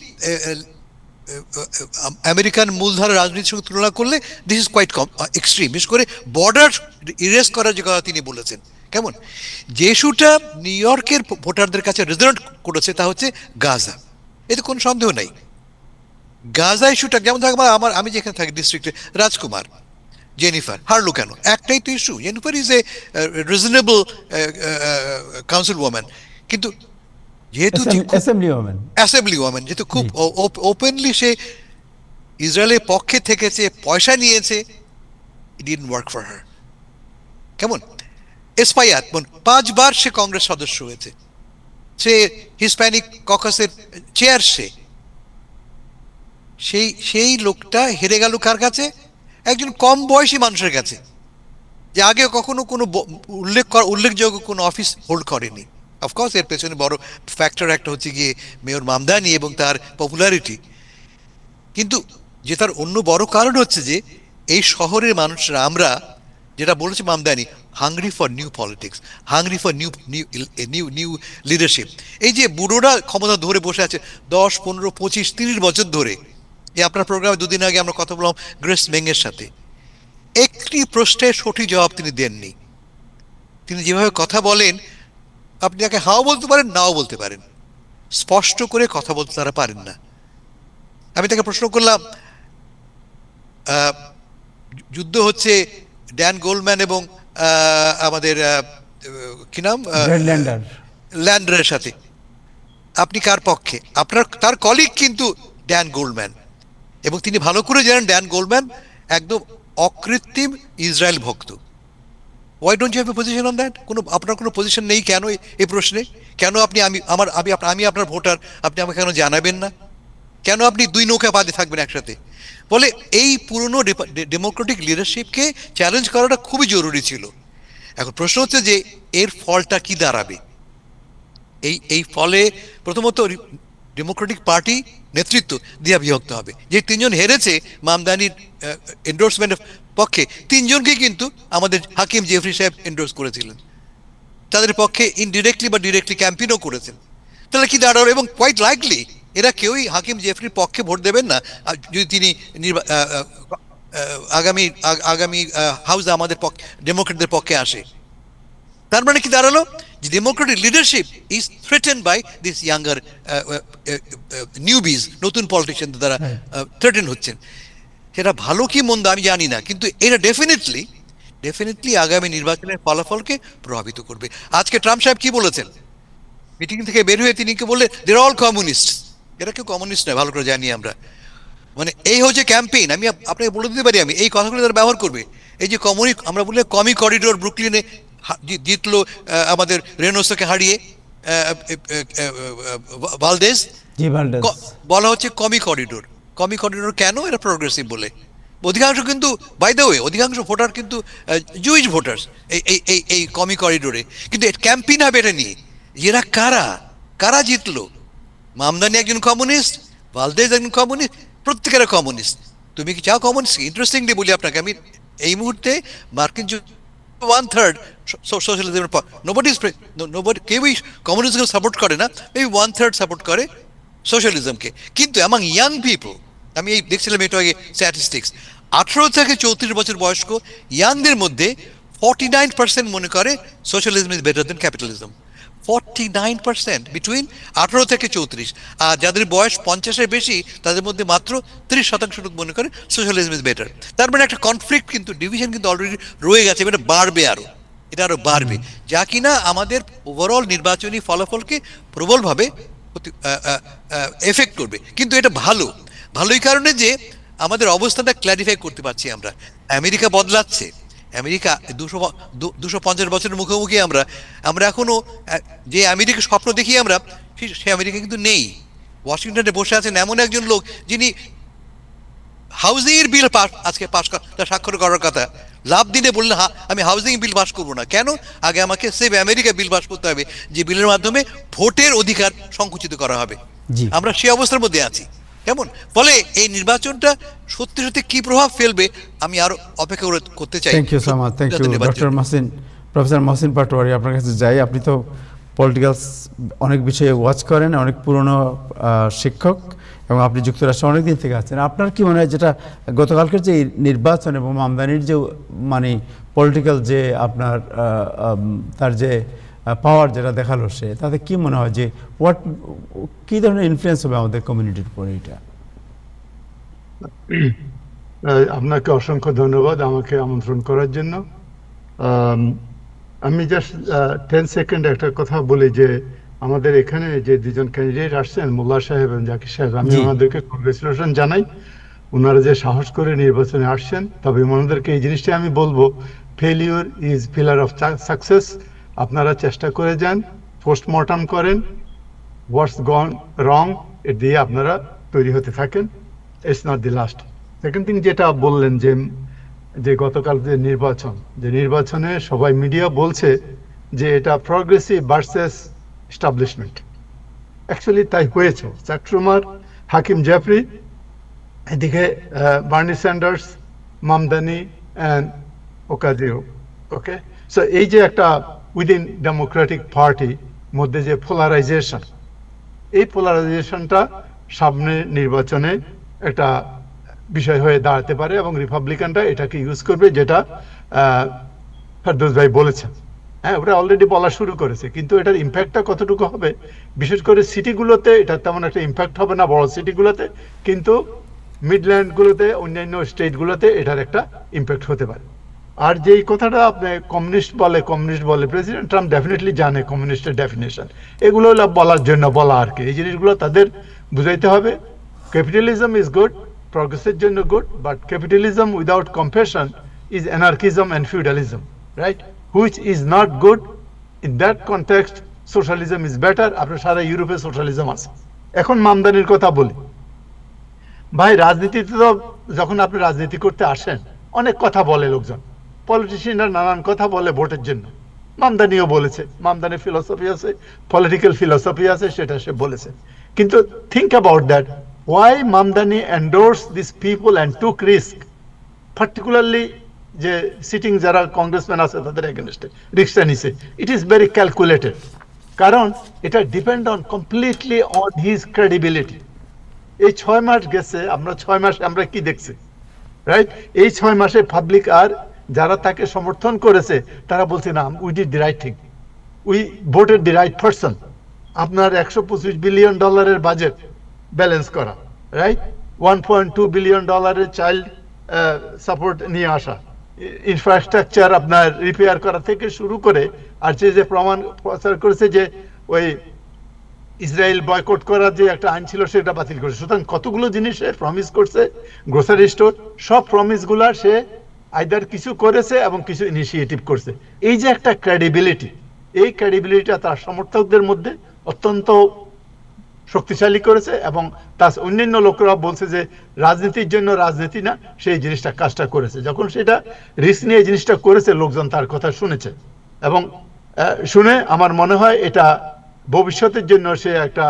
আমেরিকান মূলধারা রাজনীতির সঙ্গে তুলনা করলে দিস ইজ কোয়াইট এক্সট্রিম। বিশেষ করে বর্ডার ইরেজ করার যে কথা তিনি বলেছেন। কেমন? যে ইস্যুটা নিউ ইয়র্কের ভোটারদের কাছে রেজোনেট করেছে তা হচ্ছে গাজা, এতে কোনো সন্দেহ নাই। গাজা ইস্যুটা, যেমন থাকবে আমি যেখানে থাকি ডিস্ট্রিক্টে, রাজকুমার, জেনিফার হারলো কেন? একটাই তো issue. Jennifer is a reasonable council woman, কিন্তু যেহেতু অ্যাসেম্বলি ওয়াম্যান, যেহেতু খুব ওপেনলি সে ইসরায়েলের পক্ষে থেকেছে, পয়সা নিয়েছে, ইট ডিডন্ট ওয়ার্ক ফর হার। কেমন? এসপায়াত 5 বার সে কংগ্রেস সদস্য হয়েছে, সে হিসপ্যানিক ককাসের চেয়ার, সেই লোকটা হেরে গেল কার কাছে? একজন কম বয়সী মানুষের কাছে, যে আগে কখনো কোনো উল্লেখযোগ্য কোনো অফিস হোল্ড করেনি। অফকোর্স এর পেছনে বড় ফ্যাক্টর একটা হচ্ছে গিয়ে মেয়র মামদানি এবং তার পপুলারিটি, কিন্তু যে তার অন্য বড় কারণ হচ্ছে যে এই শহরের মানুষরা, আমরা যেটা বলেছে Mamdani, hungry for new politics, hungry for new leadership. এই যে বুড়োরা ক্ষমতা ধরে বসে আছে 10, 15, 25, 30 বছর ধরে। এই আপনার প্রোগ্রামে 2 দিন আগে আমরা কথা বললাম গ্রেস মেংয়ের সাথে, একটি প্রশ্নের সঠিক জবাব তিনি দেননি। তিনি যেভাবে কথা বলেন, আপনি তাকে হাও বলতে পারেন, নাও বলতে পারেন, স্পষ্ট করে কথা বলতে তারা পারেন না। আমি তাকে প্রশ্ন করলাম, যুদ্ধ হচ্ছে ড্যান গোল্ডম্যান এবং আমাদের কি নাম, ল্যান্ডারের সাথে, আপনি কার পক্ষে? তার কলিগ কিন্তু ড্যান গোল্ডম্যান, এবং তিনি ভালো করে জানেন ড্যান গোল্ডম্যান একদম অকৃত্রিম ইসরায়েল ভক্ত। Why don't you have a position on that? আপনার কোনো পজিশন নেই কেন এই প্রশ্নে? কেন আপনি আমি আপনার ভোটার, আপনি আমাকে কেন জানাবেন না? কেন আপনি দুই নৌকা বাদে থাকবেন একসাথে? বলে এই পুরনো ডেমোক্রেটিক লিডারশিপকে চ্যালেঞ্জ করাটা খুবই জরুরি ছিল। এখন প্রশ্ন হচ্ছে যে এর ফলটা কি দাঁড়াবে? এই ফলে প্রথমত ডেমোক্রেটিক পার্টি নেতৃত্ব দিয়া বিভক্ত হবে। যে তিনজন হেরেছে মামদানির এন্ডোর্সমেন্টের পক্ষে, তিনজনকে কিন্তু আমাদের হাকিম জেফরি সাহেব এন্ডোর্স করেছিলেন, তাদের পক্ষে ইনডিরেক্টলি বা ডিরেক্টলি ক্যাম্পেইনও করেছেন। তাহলে কি দাঁড়ালো? এবং কোয়াইট লাইকলি এরা কেউই হাকিম জেফরির পক্ষে ভোট দেবেন না যদি তিনি আগামী হাউসে আমাদের ডেমোক্রেটদের পক্ষে আসে। তার মানে কি দাঁড়ালো? যে democratic leadership is threatened by this younger newbies, নতুন পলিটিশিয়ান দ্বারা থ্রেটেন হচ্ছেন। সেটা ভালো কি মন্দ আমি জানি না, কিন্তু এটা ডেফিনেটলি আগামী নির্বাচনের ফলাফলকে প্রভাবিত করবে। আজকে ট্রাম্প সাহেব কি বলেছেন? মিটিং থেকে বের হয়ে তিনি কি বললেন? দে আর অল কমিউনিস্ট। এরা কেউ কমিউনিস্ট নয়, ভালো করে জানি আমরা। মানে এই হচ্ছে ক্যাম্পেইন। আমি আপনাকে বলে দিতে পারি, আমি এই কথাগুলো তারা ব্যবহার করবে। এই যে আমরা বললে কমি করিডোর ব্রুকলিনে জিতলো আমাদের রেনোসোকে হারিয়ে ভালদেজ, বলা হচ্ছে কমি করিডোর। কেন? এরা প্রোগ্রেসিভ বলে। অধিকাংশ কিন্তু বাই দ্য ওয়ে অধিকাংশ ভোটার কিন্তু জুইশ ভোটার্স এই কমি করিডোরে। কিন্তু ক্যাম্পেইন হবে এটা নিয়ে। এরা কারা জিতলো? মামদানি একজন কমিউনিস্ট, ভালদেজ একজন কমিউনিস্ট, প্রত্যেকেরা কমিউনিস্ট। তুমি কি চাও কমিউনিস্ট? ইন্টারেস্টিংলি বলি আপনাকে, আমি এই মুহূর্তে মার্কিন 1/3 সোশ্যালিজমের পর, কেউই কমিউনিজমকে সাপোর্ট করে না, মেবি 1/3 সাপোর্ট করে সোশ্যালিজমকে। কিন্তু অ্যামাং ইয়াং পিপল, আমি এই দেখছিলাম একটু আগে স্ট্যাটিস্টিক্স, 18 থেকে 34 বছর বয়স্ক ইয়াংদের মধ্যে 49% মনে করে socialism is better then capitalism. 49% between 18 থেকে 34। আর যাদের বয়স 50-এর বেশি তাদের মধ্যে মাত্র 30% লোক মনে করে সোশ্যালিজম ইজ বেটার। তার মানে একটা কনফ্লিক্ট কিন্তু, ডিভিশন কিন্তু অলরেডি রয়ে গেছে। এটা বাড়বে, এটা আরো বাড়বে, যা কিনা আমাদের ওভারঅল নির্বাচনী ফলাফলকে প্রবলভাবে এফেক্ট করবে। কিন্তু এটা ভালোই কারণে যে আমাদের অবস্থাটা ক্ল্যারিফাই করতে পারছি আমরা। আমেরিকা বদলাচ্ছে, আমেরিকা 250 বছরের মুখোমুখি আমরা এখনো যে আমেরিকা স্বপ্ন দেখি আমরা, সে আমেরিকা কিন্তু নেই। ওয়াশিংটনে বসে আছেন এমন একজন লোক যিনি হাউজিং এর বিল আজকে স্বাক্ষর করার কথা, লাভ দিনে বললেন আমি হাউজিং বিল পাস করবো না। কেন? আগে আমাকে সেভ আমেরিকা বিল পাস করতে হবে, যে বিলের মাধ্যমে ভোটের অধিকার সংকুচিত করা হবে। আমরা সেই অবস্থার মধ্যে আছি। কেমন? ফলে এই নির্বাচনটা সত্যি কি প্রভাব ফেলবে আমি আরো অপেক্ষা করতে চাই। Thank you so much, thank you doctor Mohsin, professor Mohsin Patwari. আপনার কাছে যাই, আপনি তো পলিটিক্যাল অনেক বিষয়ে ওয়াচ করেন, অনেক পুরনো শিক্ষক, এবং আপনি যুক্তরাষ্ট্রে অনেকদিন থেকে আছেন। আপনার কি মনে হয় যেটা গতকালকের যে নির্বাচন এবং আমদানির যে মানে পলিটিক্যাল যে আপনার তার যে পাওয়ার যেটা দেখালো, সে তাতে কি মনে হয় যে কি ধরনের ইনফ্লুয়েন্স হবে আমাদের কমিউনিটির উপরে? এটা আপনাকে অসংখ্য ধন্যবাদ আমাকে আমন্ত্রণ করার জন্য। আমি জাস্ট 10 সেকেন্ড একটা কথা বলি যে আমাদের এখানে যে দুজন ক্যান্ডিডেট আসছেন, মোল্লা সাহেব এবং জাকির সাহেব, আমি ওনাদেরকে কংগ্রেচুলেশন জানাই। ওনারা যে সাহস করে নির্বাচনে আসছেন, তবে ওনাদেরকে এই জিনিসটা আমি বলবো, failure is pillar of success. আপনারা চেষ্টা করে যান, পোস্টমর্টম করেন, হোয়াটস গন রং এ দিয়ে আপনারা তৈরি হতে থাকেন। It's not the last. Second thing যেটা বললেন যে গতকাল যে নির্বাচনে সবাই মিডিয়া বলছে যে এটা প্রগ্রেসিভ ভার্সেস এস্টাবলিশমেন্ট। অ্যাকচুয়ালি তাই হয়েছে। চ্যাক হাকিম জেফরি, এদিকে Bernie Sanders, Mamdani and Ocasio. Okay, so এই যে একটা উইদিন ডেমোক্রেটিক পার্টি মধ্যে যে পোলারাইজেশন, এই পোলারাইজেশনটা সামনে নির্বাচনে একটা বিষয় হয়ে দাঁড়াতে পারে, এবং রিপাবলিকানরা এটাকে ইউজ করবে, যেটা ফেরদৌস ভাই বলেছেন। হ্যাঁ, ওরা অলরেডি বলা শুরু করেছে, কিন্তু এটার ইম্প্যাক্টটা কতটুকু হবে, বিশেষ করে সিটিগুলোতে এটা তেমন একটা ইম্প্যাক্ট হবে না, বড় সিটিগুলোতে, কিন্তু মিডল্যান্ডগুলোতে, অন্যান্য স্টেটগুলোতে এটার একটা ইম্প্যাক্ট হতে পারে। আর যেই কথাটা আপনি কমিউনিস্ট বলে, প্রেসিডেন্ট ট্রাম্প ডেফিনেটলি জানে কমিউনিস্টের ডেফিনেশন। এগুলো বলার জন্য বলা আর কি। এই জিনিসগুলো তাদের বুঝাইতে হবে। ক্যাপিটালিজম ইজ গুড, progress জন্য good, but capitalism without compassion is anarchism and feudalism, right? which is not good. In that context, socialism is better. আপনার সারা ইউরোপে সোশ্যালিজম আছে। এখন মামদানির কথা বলি। ভাই রাজনীতিতে তো যখন আপনি রাজনীতি করতে আসেন অনেক কথা বলে লোকজন, পলিটিশিয়ানরা নানান কথা বলে ভোটের জন্য। মামদানিও বলেছে, মামদানি ফিলসফি আছে, পলিটিক্যাল ফিলসফি আছে, সেটা সে বলেছে। কিন্তু think about that, why Mamdani endorse this people and took risk, particularly যে সিটিং যারা কংগ্রেসম্যান আছে তাদের এগেনস্টে রিস্কটা নিছে। ইট ইজ ভেরি ক্যালকুলেটেড, কারণ এটা depend on completely on his credibility. এই 6 মাস গেছে, আমরা 6 মাস আমরা কি দেখছি, রাইট? এই 6 মাসে পাবলিক আর যারা তাকে সমর্থন করেছে তারা বলছে না, we did the right thing, we voted the right person. আপনার $125 বিলিয়ন বাজেট ব্যালেন্স করা, রাইট? $1.2 বিলিয়ন চাইল্ড সাপোর্ট নিয়ে আসা, ইনফ্রাস্ট্রাকচার আপনার রিপেয়ার করা থেকে শুরু করে, আর যে প্রমাণ প্রচার করেছে যে ওই ইসরায়েল বয়কট করার যে একটা আইন ছিল সেটা বাতিল করেছে। সুতরাং কতগুলো জিনিস সে প্রমিস করছে, গ্রোসারি স্টোর, সব প্রমিসগুলা সে আইদার কিছু করেছে এবং কিছু ইনিশিয়েটিভ করছে। এই যে একটা ক্রেডিবিলিটি, এই ক্রেডিবিলিটিটা তার সমর্থকদের মধ্যে অত্যন্ত শক্তিশালী করেছে, এবং তার অন্যান্য লোকেরা বলছে যে রাজনীতির জন্য রাজনীতি না, সেই জিনিসটা কাজটা করেছে। যখন সেটা রিস্ক নিয়ে জিনিসটা করেছে, লোকজন তার কথা শুনেছে, এবং শুনে আমার মনে হয় এটা ভবিষ্যতের জন্য সে একটা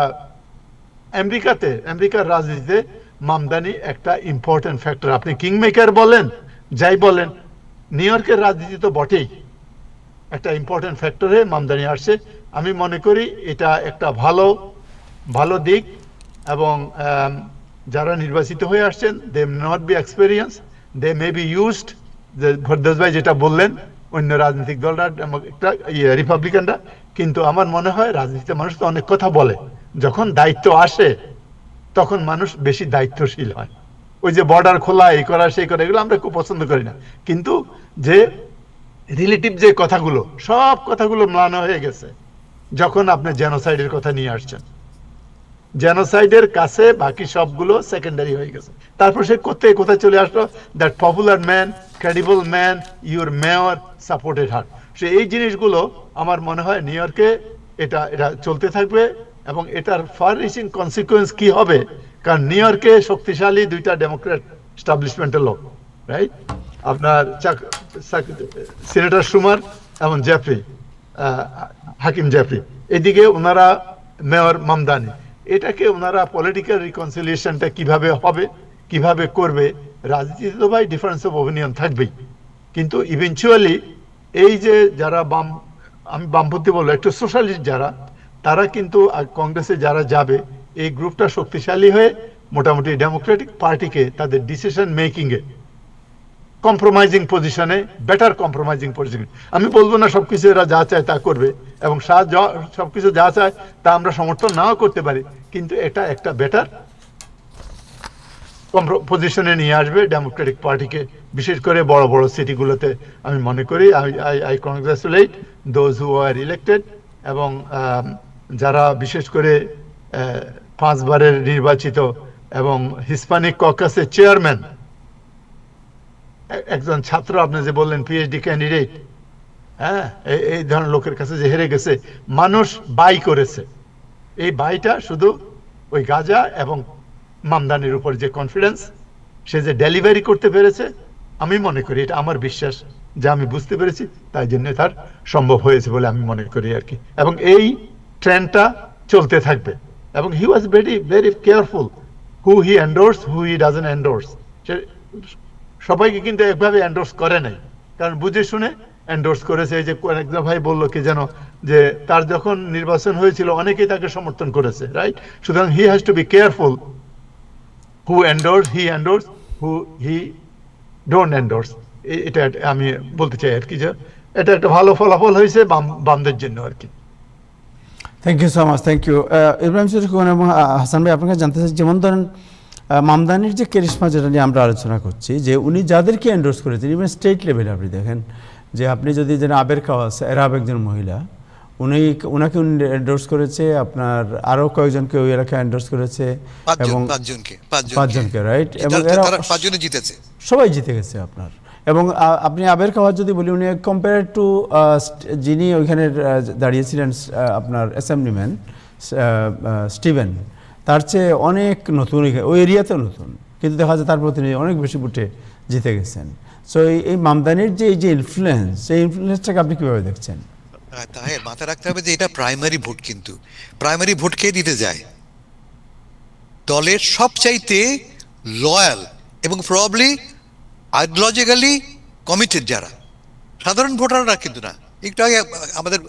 আমেরিকার রাজনীতিতে মামদানি একটা ইম্পর্টেন্ট ফ্যাক্টর। আপনি কিংমেকার বলেন, যাই বলেন, নিউ ইয়র্কের রাজনীতি তো বটেই একটা ইম্পর্টেন্ট ফ্যাক্টরে মামদানি আসছে। আমি মনে করি এটা একটা ভালো দিক, এবং যারা নির্বাচিত হয়ে আসছেন, they may not be experience, they may be used, ভরদাস ভাই যেটা বললেন, অন্য রাজনৈতিক দলরা, রিপাবলিকানরা। কিন্তু আমার মনে হয় রাজনীতিতে মানুষ তো অনেক কথা বলে, যখন দায়িত্ব আসে তখন মানুষ বেশি দায়িত্বশীল হয়। ওই যে বর্ডার খোলা, এই করা সেই করা, এগুলো আমরা খুব পছন্দ করি না, কিন্তু যে রিলেটিভ যে কথাগুলো, সব কথাগুলো ম্লান হয়ে গেছে যখন আপনি জেনোসাইডের কথা নিয়ে আসছেন। জেনোসাইডের কাছে বাকি সবগুলো সেকেন্ডারি হয়ে গেছে। তারপর সে কোথায় চলে আসলো, that popular man, credible man, your mayor supported her. সে এই জিনিসগুলো আমার মনে হয় নিউ ইয়র্কে এটা চলতে থাকবে, এবং এটার ফার রিচিং কনসিকুয়েন্স কি হবে, কারণ নিউ ইয়র্কে শক্তিশালী দুইটা ডেমোক্রেট এস্টাবলিশমেন্টের লোক, রাইট? আপনার সিনেটর শুমার এবং হাকিম জেফরি, এদিকে ওনারা মেয়র মামদানি। এটাকে ওনারা পলিটিক্যাল রিকনসিলিয়েশনটা কিভাবে হবে, কিভাবে করবে, রাজনীতিতে তো ভাই ডিফারেন্স অফ ওপিনিয়ন থাকবেই, কিন্তু ইভেনচুয়ালি এই যে যারা আমি বামপন্থী বলবো, একটু সোশ্যালিস্ট যারা, তারা কিন্তু কংগ্রেসে যারা যাবে, এই গ্রুপটা শক্তিশালী হয়ে মোটামুটি ডেমোক্রেটিক পার্টিকে তাদের ডিসিশন মেকিং এ কম্প্রোমাইজিং পজিশনে, বেটার কম্প্রোমাইজিং পজিশনে, আমি বলবো না সবকিছু এরা যা চায় তা করবে, এবং সবকিছু যা চায় তা আমরা সমর্থন নাও করতে পারি, কিন্তু এটা একটা বেটার পজিশনে নিয়ে আসবে ডেমোক্রেটিক পার্টিকে, বিশেষ করে বড় বড় সিটিগুলোতে। আমি মনে করি, I congratulate those who are elected, এবং যারা বিশেষ করে 5 বারের নির্বাচিত এবং হিস্পানিক ককাসের চেয়ারম্যান, একজন ছাত্র, আপনি যে বললেন পিএইচডি ক্যান্ডিডেট, হ্যাঁ, এই ধরনের লোকের কাছে যে হেরে গেছে, মানুষ বাই করেছে। এই বাইটা শুধু ওই গাজা এবং মামদানির উপর যে কনফিডেন্স, সে যে ডেলিভারি করতে পেরেছে, আমি মনে করি, এটা আমার বিশ্বাস, যা আমি বুঝতে পেরেছি, তাই জন্য তার সম্ভব হয়েছে বলে আমি মনে করি আর কি। এবং এই ট্রেন্ডটা চলতে থাকবে, এবং he was very careful who he endorse, who he doesn't endorse. সবাইকে কিন্তু একভাবে এন্ডোর্স করে নাই, কারণ বুঝে শুনে এন্ডোর্স করেছে। এই যে একজন ভাই বললো কি যেন, যে তার যখন নির্বাচন হয়েছিল অনেকেই তাকে সমর্থন করেছে, রাইট? সুতরাং he has to be careful who endorse, he endorse, who he don't endorse. এটা আমি বলতে চাই আর কি, যে এটা একটা ভালো ফলাফল হয়েছে বামদের জন্য আর কি। Thank you so much, thank you Ibrahim Sharif এবং হাসান ভাই। আপনাকে জানতে চাই, যেমন ধরেন মামদানির যে ক্যারিশমা, যেটা নিয়ে আমরা আলোচনা করছি, যে উনি যাদেরকে এন্ডোর্স করেছেন, ইভেন স্টেট লেভেলে আপনি দেখেন, যে আপনি যদি যেন আবের কাওয়াস, এরাব একজন মহিলা, ওনাকে এন্ডোর্স করেছে, আপনার আরো কয়েকজনকে ওই এলাকায় এন্ডোর্স করেছে, এবং 5 জনকে, রাইট? এবং এরা 5 জনে জিতেছে, সবাই জিতে গেছে আপনার। এবং আপনি আবের খাওয়ার যদি বলি, উনি কম্পেয়ার টু যিনি ওইখানে দাঁড়িয়েছিলেন আপনার অ্যাসেম্বলিম্যান স্টিভেন, তার চেয়ে অনেক নতুন, ওই এরিয়াতেও নতুন, কিন্তু দেখা যায় তারপর তিনি অনেক বেশি ভোটে জিতে গেছেন। সো এই মামদানির যে এই যে ইনফ্লুয়েন্স, সেই ইনফ্লুয়েন্সটাকে আপনি কীভাবে দেখছেন? তাহের মাথায় রাখতে হবে যে এটা প্রাইমারি ভোট, কিন্তু প্রাইমারি ভোট কে দিতে যায়? দলের সবচাইতে লয়াল এবং প্রবাবলি আইডিওলজিক্যালি কমিটেড যারা, সাধারণ ভোটাররা কিন্তু না। একটু আগে আমাদের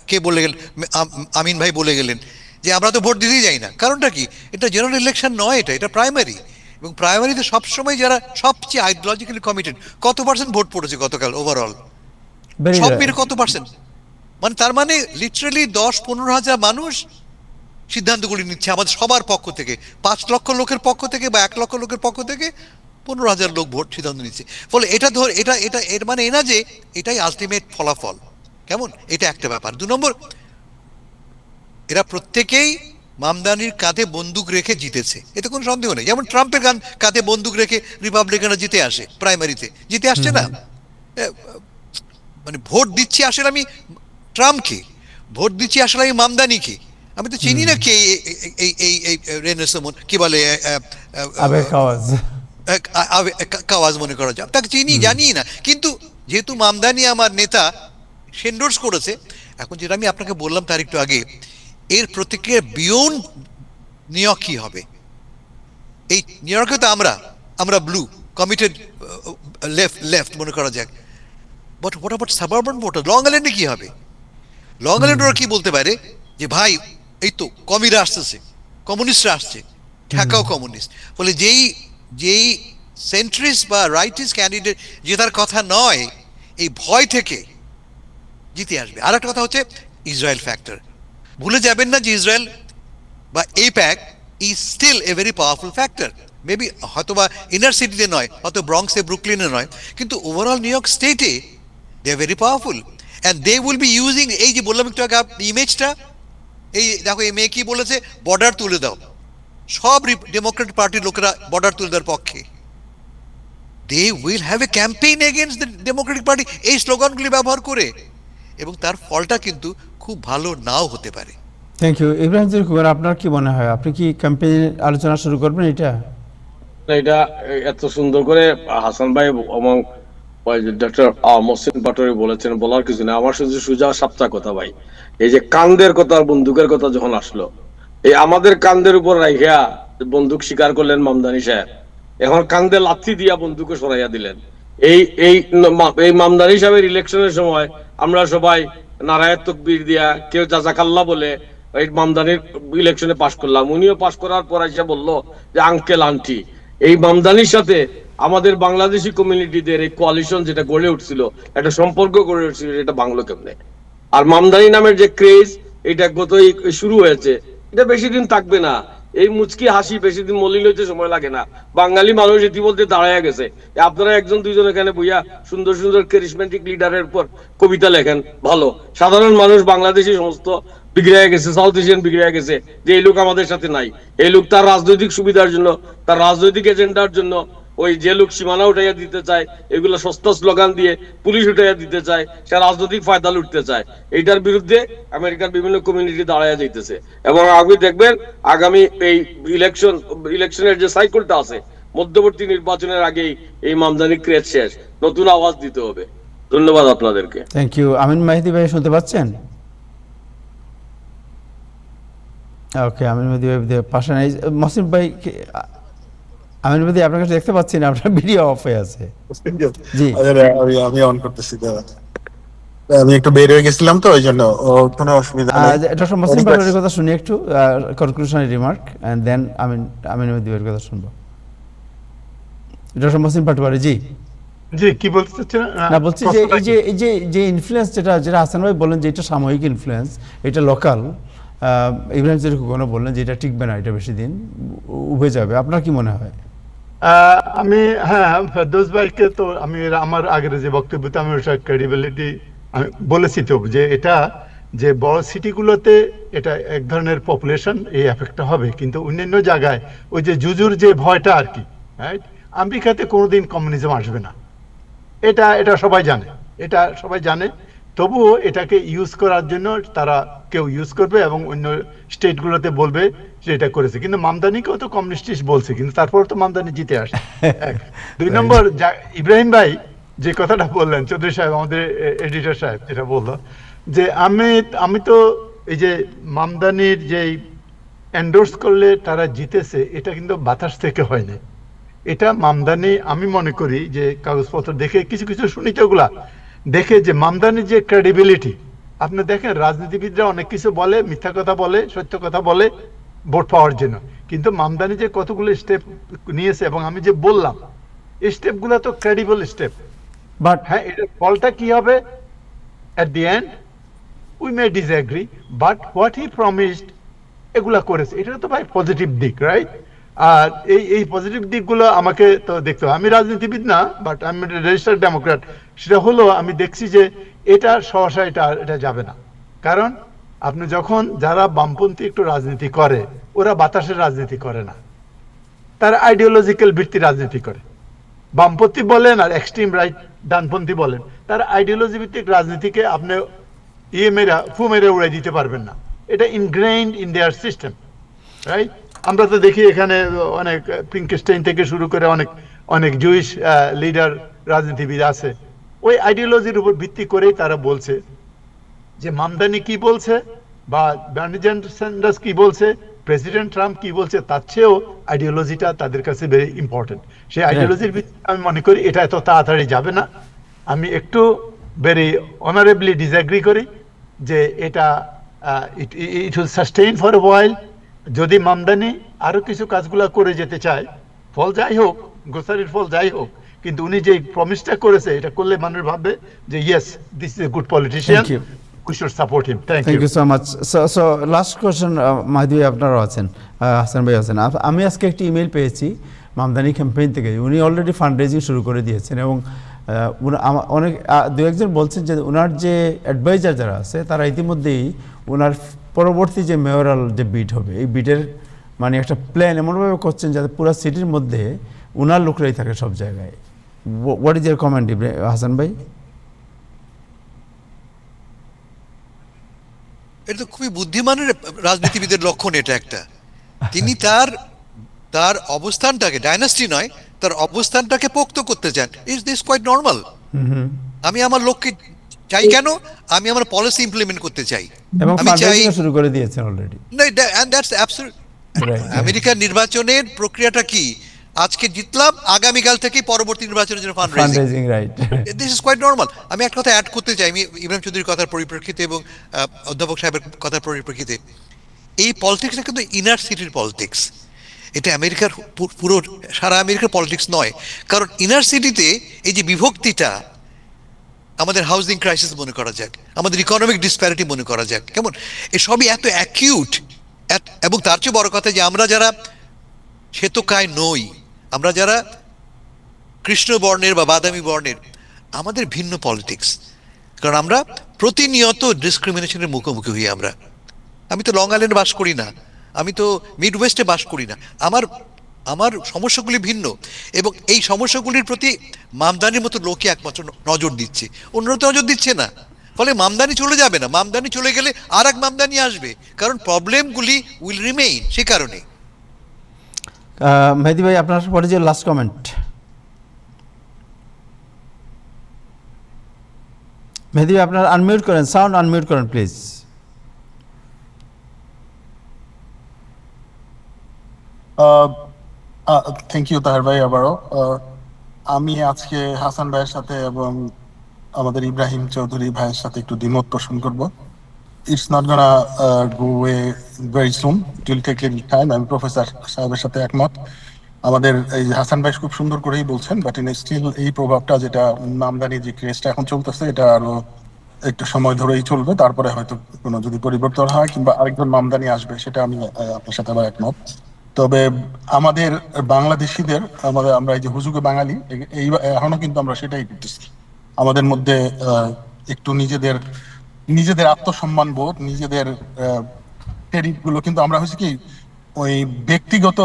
কে বলে গেলেন, আমিন ভাই বলে গেলেন যে আমরা তো ভোট দিতেই যাই না। কারণটা কি? এটা জেনারেল ইলেকশন নয়, এটা প্রাইমারি, এবং প্রাইমারিতে সবসময় যারা সবচেয়ে আইডিওলজিক্যালি কমিটেড। কত পার্সেন্ট ভোট পড়েছে গতকাল ওভারঅল? সব মিলে কত পার্সেন্ট? মানে তার মানে লিটারালি 10-15 হাজার মানুষ সিদ্ধান্তগুলি নিচ্ছে আমাদের সবার পক্ষ থেকে, 5 লক্ষ লোকের পক্ষ থেকে বা 1 লক্ষ লোকের পক্ষ থেকে 15 হাজার লোক ভোট সিদ্ধান্ত নিচ্ছে। ফলে এটা এর মানে এ না যে এটাই আলটিমেট ফলাফল। কেমন? এটা একটা ব্যাপার। 2 নম্বর, এরা প্রত্যেকেই মামদানির কাঁধে বন্দুক রেখে জিতেছে, এতে কোনো সন্দেহ নেই। যেমন ট্রাম্পের কাঁধে বন্দুক রেখে রিপাবলিকানরা জিতে আসে, প্রাইমারিতে জিতে আসছে না। মানে ভোট দিচ্ছি আসলে আমি ট্রাম্পকে, ভোট দিচ্ছি আসলে আমি মামদানিকে। আমি তো চিনি না কে এই রেনেসমন কি বলে কাওয়াজ মনে করা যায়, তাকে চিনি জানি না। কিন্তু যেহেতু মামদানি আমার নেতা, সে এন্ডোর্স করেছে। এখন যেটা আমি আপনাকে বললাম তার একটু আগে, এর প্রতিক্রিয়া বিয়ন্ড নিউ ইয়র্ক কি হবে? এই নিউ ইয়র্কে তো আমরা ব্লু কমিটেড লেফট মনে করা যাক, but what about suburban voter? Long আইল্যান্ডে কি হবে? লং আইল্যান্ড ওরা কি বলতে পারে যে ভাই এই তো কমিরা আসতেছে, কমিউনিস্টরা আসছে, ঢাকাও কমিউনিস্ট। ফলে যেই সেন্ট্রিস্ট বা রাইটিস্ট ক্যান্ডিডেট জেতার কথা নয়, এই ভয় থেকে জিতে আসবে। আর একটা কথা হচ্ছে ইসরায়েল ফ্যাক্টর। ভুলে যাবেন না যে ইসরায়েল বা APEC is still a very powerful factor. Maybe হয়তো বা ইনার সিটিতে নয়, হয়তো ব্রঙ্কসে ব্রুকলিনে নয়, কিন্তু ওভারঅল নিউ ইয়র্ক স্টেটে they are very powerful and they will be using, এই যে বললাম একটু আগে ইমেজটা, এই দেখো এই মেয়ে কি বলেছে, বর্ডার তুলে দাও। সব ডেমোক্রেট পার্টির লোকেরা বর্ডার তুলে দেওয়ার পক্ষে। They will have a campaign against the democratic party এই স্লোগানগুলি ব্যবহার করে, এবং তার ফলটা কিন্তু খুব ভালো নাও হতে পারে। Thank you. ইব্রাহিম জুলকুমার, আপনার কি মনে হয়, আপনি কি ক্যাম্পেইন আলোচনা শুরু করবেন? এটা এত সুন্দর করে হাসান ভাই এবং ডক্টর মহসিন পাটোয়ারি বলেছেন, বলার কিছু না। আমার শুধু সুজা সাপ্তাহ কথা ভাই, এই যে কান্দের কথা আর বন্দুকের কথা যখন আসলো, এই আমাদের কান্দের উপর রাইখা বন্দুক স্বীকার করলেন মামদানি সাহেব, এখন কান্দে লাথি দিয়া বন্দুকে সরাইয়া দিলেন। এই মামদানি সাহেবের ইলেকশনের সময় আমরা সবাই নারায়ের তকবীর দিয়া, কেউ জাজাকাল্লাহ বলে এই মামদানির ইলেকশনে পাশ করলাম। উনিও পাশ করার পর এসে বললো যে আঙ্কেল আন্টি। এই মামদানির সাথে আমাদের বাংলাদেশি কমিউনিটিদের এই কোয়ালিশন যেটা গড়ে উঠছিল, একটা সম্পর্ক গড়ে উঠছিল, এটা বাংলো কেমনে? আর মামদানি নামের যে ক্রেজ, এটা শুরু হয়েছে, এটা বেশি দিন থাকবে না। এই মুচকি হাসি বেশি দিন মলিন হইতে সময় লাগে না। বাঙালি মানুষ ইতিমধ্যে দাঁড়ায় গেছে। আপনারা 1-2 এখানে বইয়া সুন্দর সুন্দর ক্যারিসমেটিক লিডারের উপর কবিতা লেখেন, ভালো। সাধারণ মানুষ বাংলাদেশি সমস্ত বিগড়ে গেছে, সাউথ এশিয়ান বিগড়ে গেছে, যে এই লোক আমাদের সাথে নাই। এই লোক তার রাজনৈতিক সুবিধার জন্য, তার রাজনৈতিক এজেন্ডার জন্য, ওই যে লোক সীমানা উঠাইয়া দিতে চায়, এগুলো সস্তা স্লোগান দিয়ে পুলিশ উঠাইয়া দিতে চায়, সে রাজনৈতিক ফায়দা লুটতে চায়, এইটার বিরুদ্ধে আমেরিকার বিভিন্ন কমিউনিটি দাঁড়াইয়া যাইতেছে। এবং আপনি দেখবেন আগামী এই ইলেকশনের যে সাইকেলটা আছে, মধ্যবর্তী নির্বাচনের আগেই এই মামদানি ক্রেজ শেষ, নতুন আওয়াজ দিতে হবে। ধন্যবাদ আপনাদেরকে। Thank you. আমিন মাহিদি ভাই শুনতে পাচ্ছেন? ওকে, আমিন মাহিদি ভাই পাশে নাই। মহসিন ভাই, আমিন মাহিদি আপনার কাছে দেখতে পাচ্ছি না, আপনার ভিডিও অফ হয়ে আছে। জি, আমি অন করতেছি, আমি একটু বের হয়ে গেছিলাম তো ওই জন্য, কোনো অসুবিধা নেই। ডক্টর মহসিন পাটোয়ারির কথা শুনি একটু, কনক্লুশনারি রিমার্ক, এন্ড দেন আমিন মাহিদি ভাইয়ের কথা শুনবো। ডক্টর মহসিন পাটোয়ারি, জি জি, কি বলতে চাচ্ছেন? না, বলছি যে এই যে ইনফ্লুয়েন্স যেটা হাসান ভাই বললেন যে এটা সাময়িক ইনফ্লুয়েন্স, এটা লোকাল। ইব্রাহিম জুলকুমার বললেন যে এটা টিকবে না, এটা বেশি দিন উবে যাবে। আপনার কি মনে হয়? আমি ফেরদৌস ভাইকে তো আমি আমার আগের যে বক্তব্যতে আমি ওটা ক্রেডিবিলিটি আমি বলেছি তো, যে এটা যে বড় সিটিগুলোতে এটা এক ধরনের পপুলেশন এই এফেক্টটা হবে, কিন্তু অন্যান্য জায়গায় ওই যে জুজুর যে ভয়টা আর কি, রাইট? আমেরিকাতে কোনোদিন কমিউনিজম আসবে না, এটা এটা সবাই জানে, এটা সবাই জানে। তবুও এটাকে ইউজ করার জন্য তারা কেউ ইউজ করবে এবং অন্য স্টেটগুলোতে বলবে যে এটা করেছে। কিন্তু মামদানিকেও তো কমিউনিস্ট বলছে, কিন্তু তারপর তো মামদানি জিতে আসে। এক। দুই নম্বর, ইব্রাহিম ভাই যে কথাটা বললেন, চৌধুরী সাহেব আমাদের এডিটর সাহেব যেটা বললো, যে আমি তো এই যে মামদানির যে এন্ডোর্স করলে তারা জিতেছে, এটা কিন্তু বাতাস থেকে হয় না। এটা মামদানি, আমি মনে করি যে কাগজপত্র দেখে কিছু কিছু শুনি তো ওগুলা দেখে, যে মামদানির যে ক্রেডিবিলিটি, আপনি দেখেন রাজনীতিবিদরা অনেক কিছু বলে, মিথ্যা কথা বলে, সত্য কথা বলে ভোট পাওয়ার জন্য, কিন্তু মামদানি যে কতগুলো স্টেপ নিয়েছে, এবং আমি যে বললাম এই স্টেপগুলো তো ক্রেডিবল স্টেপ। বাট হ্যাঁ, এটার ফলটা কি হবে at the end we may disagree, but what he promised এগুলা করেছে, এটা তো ভাই পজিটিভ দিক, রাইট? আর এই পজিটিভ দিকগুলো আমাকে তো দেখতে হবে। আমি রাজনীতিবিদ না, বাট আমি রেজিস্টার্ড ডেমোক্র্যাট। সেটা হলো আমি দেখছি যে এটা সহসা এটা যাবে না। কারণ আপনি যখন যারা বামপন্থী একটু রাজনীতি করে, ওরা বাতাসের রাজনীতি করে না, তারা আইডিওলজিক্যাল ভিত্তিক রাজনীতি করে। বামপন্থী বলেন আর এক্সট্রিম রাইট ডানপন্থী বলেন, তারা আইডিওলজি ভিত্তিক রাজনীতিকে আপনি ফু মেরে উড়াই দিতে পারবেন না। এটা ইনগ্রেইনড ইন দেয়ার সিস্টেম, রাইট? আমরা তো দেখি এখানে অনেক পিঙ্কস্টাইন থেকে শুরু করে অনেক জুইশ লিডার রাজনীতিবিদ আছে, ওই আইডিওলজির উপর ভিত্তি করেই তারা বলছে যে মামদানি কি বলছে বা বার্নি স্যান্ডার্স কি বলছে, প্রেসিডেন্ট ট্রাম্প কি বলছে, তার চেয়েও আইডিওলজিটা তাদের কাছে ভেরি ইম্পর্টেন্ট। সেই আইডিওলজির ভিত্তিতে আমি মনে করি এটা এত তাড়াতাড়ি যাবে না। আমি একটু ভেরি অনারেবলি ডিসএগ্রি করি যে এটা it will sustain for a while. যদি মামদানি আরো কিছু কাজগুলো করে যেতে চায়, ফল যাই হোক, গোসারির ফল যাই হোক, কিন্তু উনি যে প্রমিসটা করেছে, এটা করলে মানুষ ভাববে যে yes, this is a good politician, we should support him. Thank thank you. You so much. So last question, Mahidi ভাই আপনারাও আছেন, হাসান ভাই আছেন। আমি আজকে একটি ইমেল পেয়েছি মামদানি ক্যাম্পেইন থেকে, উনি অলরেডি ফান্ড রেজিং শুরু করে দিয়েছেন, এবং অনেক দু একজন বলছেন যে ওনার যে অ্যাডভাইজার যারা আছে তারা ইতিমধ্যেই ওনার পরবর্তী যে মেয়রাল যে বিড হবে, এই বিডের মানে একটা প্ল্যান এমনভাবে করছেন যাতে পুরো সিটির মধ্যে ওনার লোকরাই থাকে সব জায়গায়। What is year comment Hasan ভাই? এটা তো খুবই বুদ্ধিমানের রাজনীতিবিদের লক্ষণ এটা একটা। তিনি তার অবস্থানটাকে, ডাইনাস্টি নয়, তার অবস্থানটাকে পোক্ত করতে চান। Is this quite normal? আমি আমার লোককে চাই কেন? আমি আমার পলিসি ইমপ্লিমেন্ট করতে চাই, এবং আমি চাই শুরু করে দিয়েছেন অলরেডি। আমেরিকার নির্বাচনের প্রক্রিয়াটা কি? আজকে জিতলাম, আগামীকাল থেকে পরবর্তী নির্বাচনের জন্য fund raising, right? This is quite normal. আমি একটা কথা অ্যাড করতে চাই, আমি ইব্রাহিম চৌধুরীর কথার পরিপ্রেক্ষিতে এবং অধ্যাপক সাহেবের কথার পরিপ্রেক্ষিতে, এই পলিটিক্সটা কিন্তু ইনার সিটির পলিটিক্স। এটা আমেরিকার পুরো সারা আমেরিকার পলিটিক্স নয়। কারণ ইনার সিটিতে এই যে বিভক্তিটা, আমাদের হাউজিং ক্রাইসিস মনে করা যাক, আমাদের ইকোনমিক ডিসপ্যারিটি মনে করা যাক, কেমন এসবই এত অ্যাকিউট। এবং তার চেয়ে বড় কথা যে আমরা যারা শ্বেতকায় নই, আমরা যারা কৃষ্ণ বর্ণের বা বাদামি বর্ণের, আমাদের ভিন্ন পলিটিক্স। কারণ আমরা প্রতিনিয়ত ডিসক্রিমিনেশনের মুখোমুখি হই। আমি তো লং আইল্যান্ডে বাস করি না, আমি তো মিড ওয়েস্টে বাস করি না, আমার সমস্যাগুলি ভিন্ন, এবং এই সমস্যাগুলির প্রতি মামদানির মতো লোকই একমাত্র নজর দিচ্ছে, অন্যরা তো নজর দিচ্ছে না। ফলে মামদানি চলে যাবে না, মামদানি চলে গেলে আর এক মামদানি আসবে, কারণ প্রবলেমগুলি উইল রিমেইন। সে কারণে মেহেদী ভাই, আপনার পরে যে লাস্ট কমেন্ট। মেহেদী ভাই, আপনার আনমিউট করেন, সাউন্ড আনমিউট করেন প্লিজ। থ্যাংক ইউ তাহের ভাই। আবারও আমি আজকে হাসান ভাইয়ের সাথে এবং আমাদের ইব্রাহিম চৌধুরী ভাইয়ের সাথে একটু দ্বিমত পোষণ করবো। It's not gonna go way very soon, it will take little time. আমি প্রফেসর সাহেবের সাথে একমত। আমাদের এই হাসান ভাই খুব সুন্দর করেই বলছেন, বাট ইন স্টিল এই প্রভাবটা, যেটা নামদানি যে ক্রেজটা এখন চলতেছে, এটা আরো একটু সময় ধরেই চলবে। তারপরে হয়তো কোনো যদি পরিবর্তন হয় কিংবা আরেকজন নামদানি আসবে, সেটা আমি আপনার সাথে আবার একমত। তবে আমাদের বাংলাদেশিদের, আমরা এই যে হুজুগে বাঙালি, এই এখনো কিন্তু আমরা সেটাই করতেছি। আমাদের মধ্যে একটু নিজেদের আত্মসম্মান বোধ, নিজেদের ক্রেডিট গুলো কিন্তু আমরা হচ্ছে কি ওই ব্যক্তিগত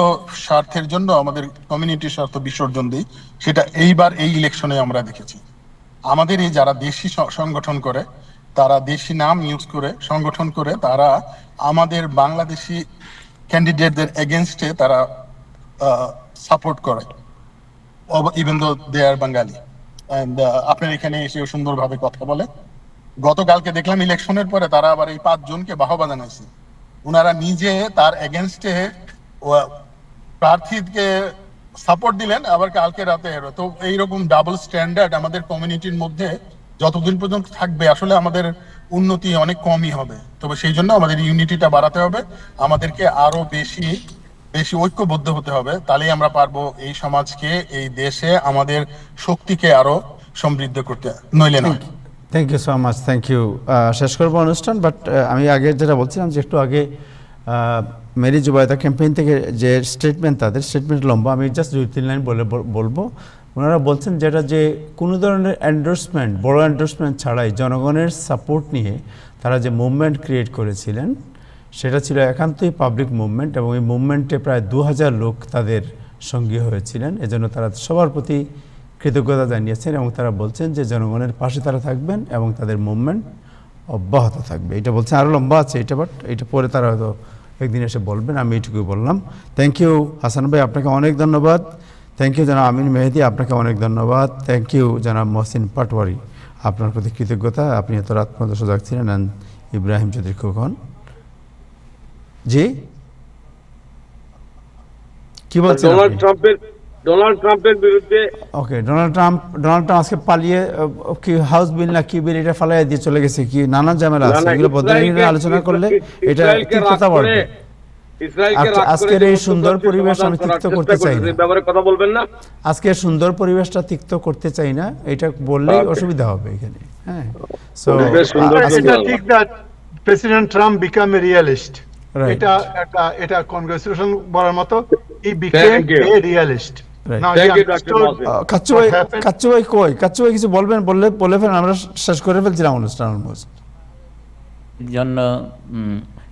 স্বার্থের জন্য আমাদের কমিউনিটির স্বার্থ বিসর্জন দিই। সেটা এইবার এই ইলেকশনে আমরা দেখেছি। আমাদের এই যারা দেশি সংগঠন করে, তারা দেশি নাম ইউজ করে সংগঠন করে, তারা আমাদের বাংলাদেশি ক্যান্ডিডেটদের এগেনস্টে তারা সাপোর্ট করে, even though they R Bangali. And আপনার এখানে এসে সুন্দরভাবে কথা বলে। গতকালকে দেখলাম ইলেকশনের পরে তারা আবার এই 5 জনকে বাহবা জানাইছে। ওনারা নিজে তার এগেনস্টে প্রার্থীকে সাপোর্ট দিলেন, আবার কালকে রাতে এলো। তো এইরকম ডাবল স্ট্যান্ডার্ড আমাদের কমিউনিটির মধ্যে যতদিন পর্যন্ত থাকবে, আসলে আমাদের উন্নতি অনেক কমই হবে। তবে সেই জন্য আমাদের ইউনিটিটা বাড়াতে হবে, আমাদেরকে আরো বেশি ঐক্যবদ্ধ হতে হবে, তাহলেই আমরা পারবো এই সমাজকে, এই দেশে আমাদের শক্তিকে আরো সমৃদ্ধ করতে, নইলে না। Thank you so much, thank you. শেষ করবো অনুষ্ঠান, বাট আমি আগে যেটা বলছিলাম যে একটু আগে মেরি জুবাইদা ক্যাম্পেইন থেকে যে স্টেটমেন্ট, তাদের স্টেটমেন্ট লম্বা, আমি জাস্ট 2-3 লাইন বলবো। ওনারা বলছেন যেটা যে কোনো ধরনের এন্ডোর্সমেন্ট, বড় এন্ডোর্সমেন্ট ছাড়াই জনগণের সাপোর্ট নিয়ে তারা যে মুভমেন্ট ক্রিয়েট করেছিলেন, সেটা ছিল একান্তই পাবলিক মুভমেন্ট, এবং এই মুভমেন্টে প্রায় 2000 লোক তাদের সঙ্গী হয়েছিলেন। এজন্য তারা সবার প্রতি কৃতজ্ঞতা জানিয়েছেন, এবং তারা বলছেন যে জনগণের পাশে তারা থাকবেন এবং তাদের মুভমেন্ট অব্যাহত থাকবে। এটা বলছেন, আরও লম্বা আছে এটা, বাট এটা পরে তারা হয়তো একদিন এসে বলবেন, আমি এইটুকুই বললাম। থ্যাংক ইউ হাসান ভাই, আপনাকে অনেক ধন্যবাদ। থ্যাংক ইউ জনাব আমিন মেহেদি, আপনাকে অনেক ধন্যবাদ। থ্যাংক ইউ জনাব মহসিন পাটওয়ারি, আপনার প্রতি কৃতজ্ঞতা, আপনি এত রাত পর্যন্ত সজাগ ছিলেন। অ্যান্ড ইব্রাহিম চৌধুরী খোকন জি কি বলছেন? ডোনাল্ড ট্রাম্পের বিরুদ্ধে ওকে, ডোনাল্ড ট্রাম্প আজকে পালিয়ে কি হাউস বিল না কি বিল এটা ফালাই দিয়ে চলে গেছে, কি নানা ঝামেলা আছে, এগুলো বদলে আলোচনা করলে এটা তিক্ততা বাড়বে। আজকের এই সুন্দর পরিবেশ আমি তিক্ত করতে চাই না, কথা বলবেন না, আজকের সুন্দর পরিবেশটা তিক্ত করতে চাই না, এটা বললেই অসুবিধা হবে এখানে। হ্যাঁ, সো এটা ঠিক that president Trump become a realist, এটা কনগ্রেচুলেশন বলার মতো, হি বিকেম এ রিয়েলিস্ট। কাচ্চু ভাই কই? কাচ্চু ভাই কিছু বলবেন? বলে ফেলেন, আমরা শেষ করে ফেলছিলাম অনুষ্ঠান অলমোস্ট। জন্য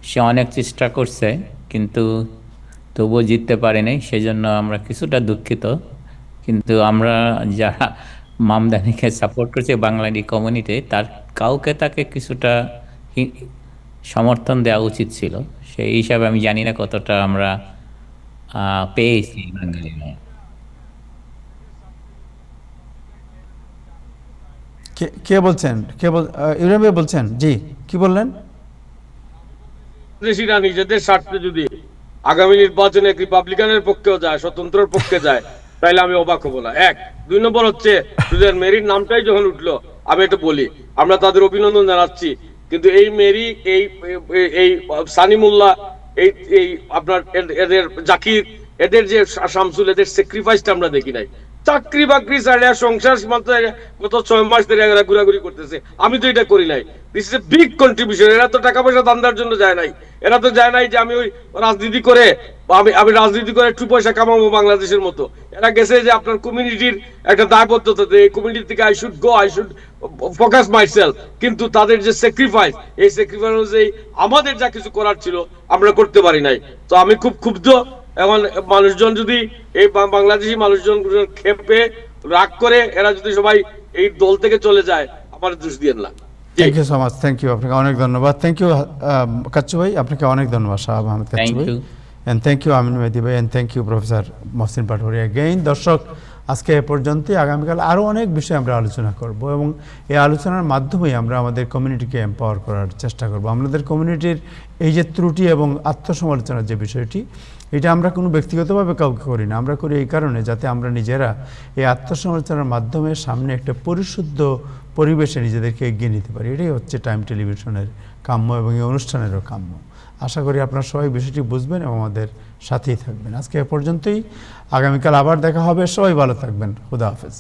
সে অনেক চেষ্টা করছে, কিন্তু তবুও জিততে পারেনি, সেজন্য আমরা কিছুটা দুঃখিত। কিন্তু আমরা যারা মামদানিকে সাপোর্ট করছে বাঙালি কমিউনিটি, তার কাউকে তাকে কিছুটা সমর্থন দেওয়া উচিত ছিল। সেই হিসাবে আমি জানি না কতটা আমরা পেয়েছি বাঙালিরা। কে বলছেন? ইব্রাহিম ভাই বলছেন? জি, কি বললেন? দেশিরা নিজেদের স্বার্থে যদি আগামী নির্বাচনে রিপাবলিকানের পক্ষেও যায়, স্বতন্ত্রের পক্ষে যায়, তাইলে আমি অবাক হবো না। 1 2 নম্বর হচ্ছে, দুজন মেরির নামটাই যখন উঠলো, আমি একটু বলি, আমরা তাদের অভিনন্দন জানাচ্ছি, কিন্তু এই মেরি, এই সানিমুল্লাহ, এই আপনার এদের জাকির, এদের যে শামসুল, এদের স্যাক্রিফাইসটা আমরা দেখি নাই। চাকরি বাকরি ছাড়া সংসার গত 6 মাস ধরে এরা ঘোরাঘুরি করতেছে, আমি তো এটা করি নাই। This is a big contribution. এরা তো টাকা পয়সা দান্দার জন্য যায় নাই, এরা তো যায় নাই যে আমি ওই রাজনীতি করে, আমি রাজনীতি করে একটু পয়সা কামাবো বাংলাদেশের মতো। এরা গেছে যে আপনার কমিউনিটির একটা দায়বদ্ধতা, এই কমিউনিটি থেকে আই শুড ফোকাস মাইসেলফ। কিন্তু তাদের যে স্যাক্রিফাইস, এই স্যাক্রিফাইস অনুযায়ী আমাদের যা কিছু করার ছিল আমরা করতে পারি নাই। তো আমি খুব ক্ষুব্ধ। এখন মানুষজন যদি, এই বাংলাদেশি মানুষজন খেপে রাগ করে, এরা যদি সবাই এই দল থেকে চলে যায়, আমার দোষ দিয়েন না। Thank you so much, thank you, আপনাকে অনেক ধন্যবাদ। থ্যাংক ইউ কাচ্চু ভাই, আপনাকে অনেক ধন্যবাদ শাহাব আহমেদ কাচ্চু ভাই, and thank you Amin Mehedi ভাই, and thank you professor Mohsin Patwari again. দর্শক, আজকে এ পর্যন্তই। আগামীকাল আরও অনেক বিষয়ে আমরা আলোচনা করব, এবং এই আলোচনার মাধ্যমেই আমরা আমাদের কমিউনিটিকে এম্পাওয়ার করার চেষ্টা করব। আমাদের কমিউনিটির এই যে ত্রুটি এবং আত্মসমালোচনার যে বিষয়টি, এটা আমরা কোনো ব্যক্তিগতভাবে কাউকে করি না, আমরা করি এই কারণে যাতে আমরা নিজেরা এই আত্মসমালোচনার মাধ্যমে সামনে একটা পরিশুদ্ধ পরিবেশে নিজেদেরকে এগিয়ে নিতে পারি। এটাই হচ্ছে টাইম টেলিভিশনের কাম্য এবং এই অনুষ্ঠানেরও কাম্য। আশা করি আপনারা সবাই বিষয়টি বুঝবেন এবং আমাদের সাথেই থাকবেন। আজকে এ পর্যন্তই, আগামীকাল আবার দেখা হবে। সবাই ভালো থাকবেন। খুদা হাফেজ।